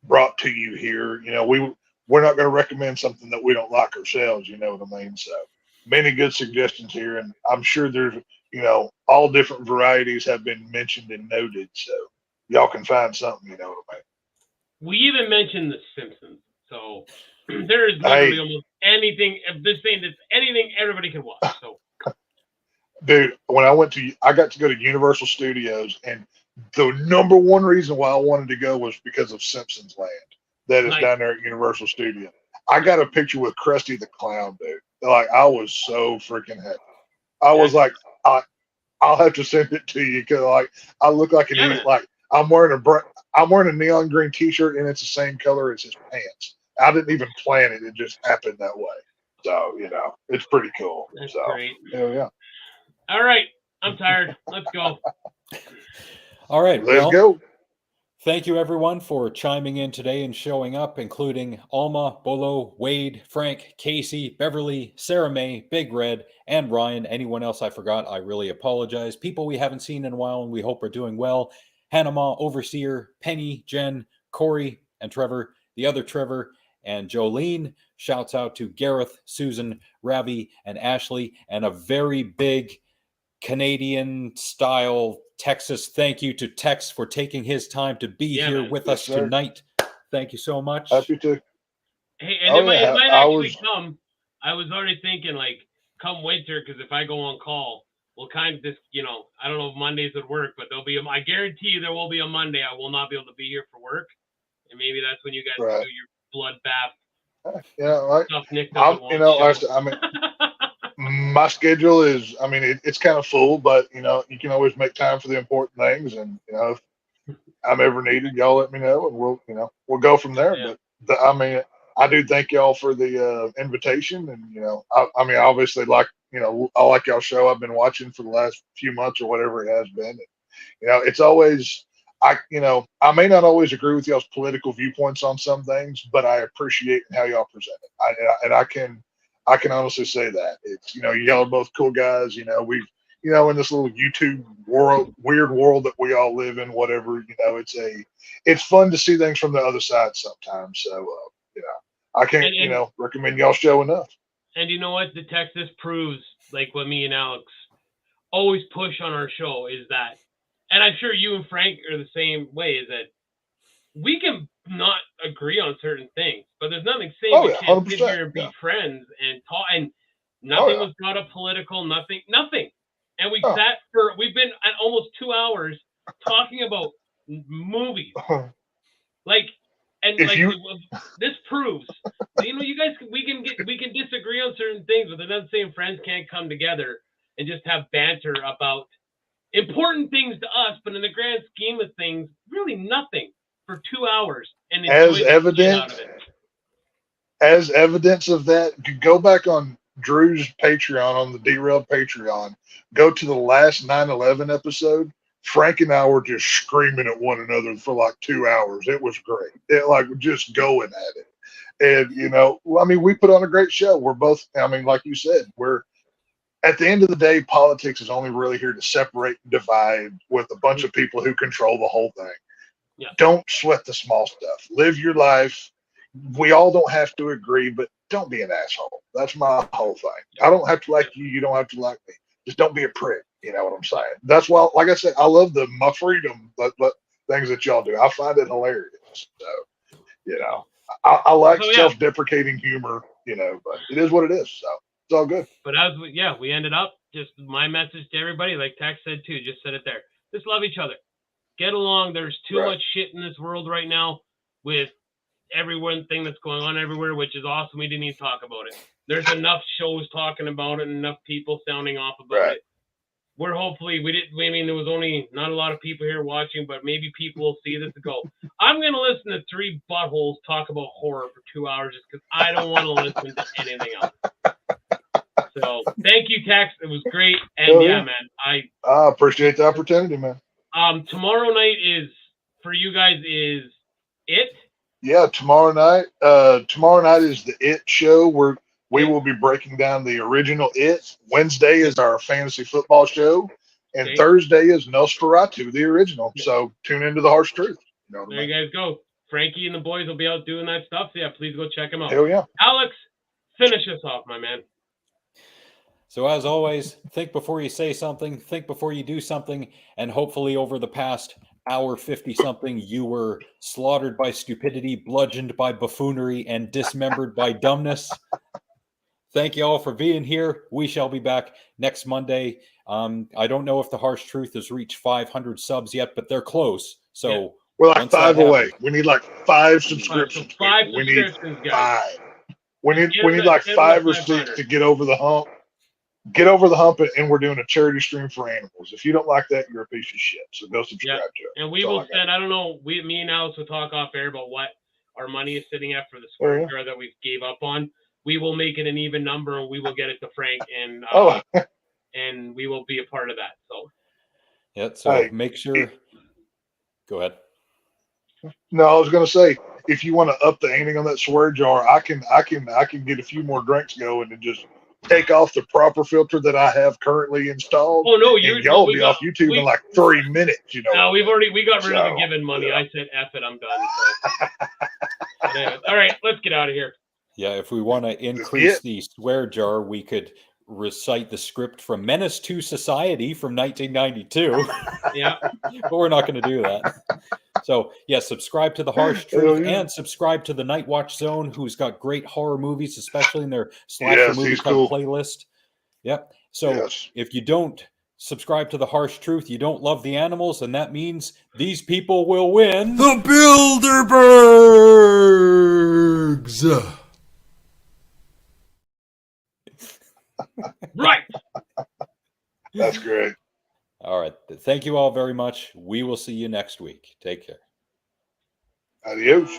Speaker 4: brought to you here. We're not going to recommend something that we don't like ourselves. You know what I mean? So many good suggestions here, and I'm sure there's all different varieties have been mentioned and noted. So y'all can find something. You know what I mean?
Speaker 3: We even mentioned The Simpsons, so there is literally almost anything. This thing that's anything everybody can watch. So.
Speaker 4: Dude, when I got to go to Universal Studios, and the number one reason why I wanted to go was because of Simpsons Land that is down there at Universal Studios. I got a picture with Krusty the Clown, dude. Like, I was so freaking happy. I was like, I'll have to send it to you because like I look like an idiot. Like I'm wearing a neon green T-shirt and it's the same color as his pants. I didn't even plan it; it just happened that way. So it's pretty cool.
Speaker 3: That's
Speaker 4: so
Speaker 3: great.
Speaker 4: hell yeah.
Speaker 3: All right, I'm tired. Let's go.
Speaker 1: All right,
Speaker 4: let's go.
Speaker 1: Thank you, everyone, for chiming in today and showing up, including Alma, Bolo, Wade, Frank, Casey, Beverly, Sarah May, Big Red, and Ryan. Anyone else I forgot, I really apologize. People we haven't seen in a while and we hope are doing well. Hanama, Overseer, Penny, Jen, Corey, and Trevor, the other Trevor, and Jolene. Shouts out to Gareth, Susan, Ravi, and Ashley, and a very big Canadian-style Texas thank you to Tex for taking his time to be here with us tonight. Thank you so much.
Speaker 4: Happy to.
Speaker 3: Hey, and it might actually come. I was already thinking, like, come winter, because if I go on call, we'll kind of just, I don't know if Mondays would work, but there'll be, I guarantee you there will be a Monday I will not be able to be here for work. And maybe that's when you guys do your bloodbath.
Speaker 4: Yeah,
Speaker 3: like,
Speaker 4: my schedule is, it's kind of full, but you can always make time for the important things, and if I'm ever needed, y'all let me know, and we'll go from there.
Speaker 3: Yeah.
Speaker 4: But I do thank y'all for the invitation, and obviously, like I like y'all show. I've been watching for the last few months or whatever it has been. It's always, I may not always agree with y'all's political viewpoints on some things, but I appreciate how y'all present it. I can honestly say that it's, y'all are both cool guys. We've, in this little YouTube world, weird world that we all live in, whatever, it's fun to see things from the other side sometimes. So, I can't, recommend y'all show enough.
Speaker 3: And you know what? The Texas proves, like what me and Alex always push on our show is that, and I'm sure you and Frank are the same way, is that we can not agree on certain things, but there's nothing saying we can't sit here and be friends and talk, and nothing was brought up political, nothing. And we've been at almost 2 hours talking about movies. This proves, you guys, we can disagree on certain things, but they're not saying friends can't come together and just have banter about important things to us, but in the grand scheme of things, really nothing for 2 hours. And
Speaker 4: as evidence of that, go back on Drew's Patreon, on the Derailed Patreon, go to the last 9/11 episode. Frank and I were just screaming at one another for like 2 hours. It was great. Just going at it. And, we put on a great show. We're both, like you said, at the end of the day, politics is only really here to separate and divide with a bunch of people who control the whole thing.
Speaker 3: Yeah.
Speaker 4: Don't sweat the small stuff. Live your life. We all don't have to agree, but don't be an asshole. That's my whole thing. I don't have to like you. You don't have to like me. Just don't be a prick. You know what I'm saying? That's why, like I said, I love my freedom, but things that y'all do. I find it hilarious. So, I like self-deprecating humor, but it is what it is. So it's all good.
Speaker 3: But we ended up, just my message to everybody, like Tex said too, just said it there. Just love each other. Get along. There's too much shit in this world right now with thing that's going on everywhere, which is awesome. We didn't even talk about it. There's enough shows talking about it and enough people sounding off about it. We're hopefully, there was only not a lot of people here watching, but maybe people will see this and go, I'm going to listen to three buttholes talk about horror for 2 hours just because I don't want to listen to anything else. So thank you, Tex. It was great. And man, I
Speaker 4: appreciate the opportunity, man.
Speaker 3: Tomorrow night for you guys is it?
Speaker 4: Yeah, tomorrow night. Tomorrow night is the It show where we will be breaking down the original It. Wednesday is our fantasy football show, and Thursday is Nosferatu, the original. So tune into the Harsh Truth.
Speaker 3: There you guys go. Frankie and the boys will be out doing that stuff. So please go check them out.
Speaker 4: Hell yeah.
Speaker 3: Alex, finish us off, my man.
Speaker 1: So as always, think before you say something, think before you do something, and hopefully over the past hour 50-something, you were slaughtered by stupidity, bludgeoned by buffoonery, and dismembered by dumbness. Thank you all for being here. We shall be back next Monday. I don't know if the Harsh Truth has reached 500 subs yet, but they're close. So
Speaker 4: we're like 5 away. We need like 5 subscriptions. We need 5. We need like 5 or 6 to get over the hump. Get over the hump, and we're doing a charity stream for animals. If you don't like that, you're a piece of shit. So go subscribe to it.
Speaker 3: And we will send, I don't know, me and Alex will talk off air about what our money is sitting at for the square jar that we gave up on. We will make it an even number, and we will get it to Frank, and and we will be a part of that. So
Speaker 1: so make sure. Go ahead.
Speaker 4: No, I was going to say, if you want to up the ante on that swear jar, I can get a few more drinks going and just take off the proper filter that I have currently installed.
Speaker 3: Oh no,
Speaker 4: y'all will be off YouTube in like 3 minutes.
Speaker 3: No, we got rid of the giving money. Yeah. I said, F it, I'm done. So. Anyways, all right, let's get out of here.
Speaker 1: Yeah, if we want to increase the swear jar, we could recite the script from Menace to Society from 1992.
Speaker 3: Yeah.
Speaker 1: But we're not going to do that. So, subscribe to the Harsh Truth and subscribe to the Night Watch Zone, who's got great horror movies, especially in their slasher movie playlist. Yep. So, if you don't subscribe to the Harsh Truth, you don't love the animals, and that means these people will win the Bilderbergs.
Speaker 3: Right.
Speaker 4: That's great.
Speaker 1: All right. Thank you all very much. We will see you next week. Take care.
Speaker 4: Adios.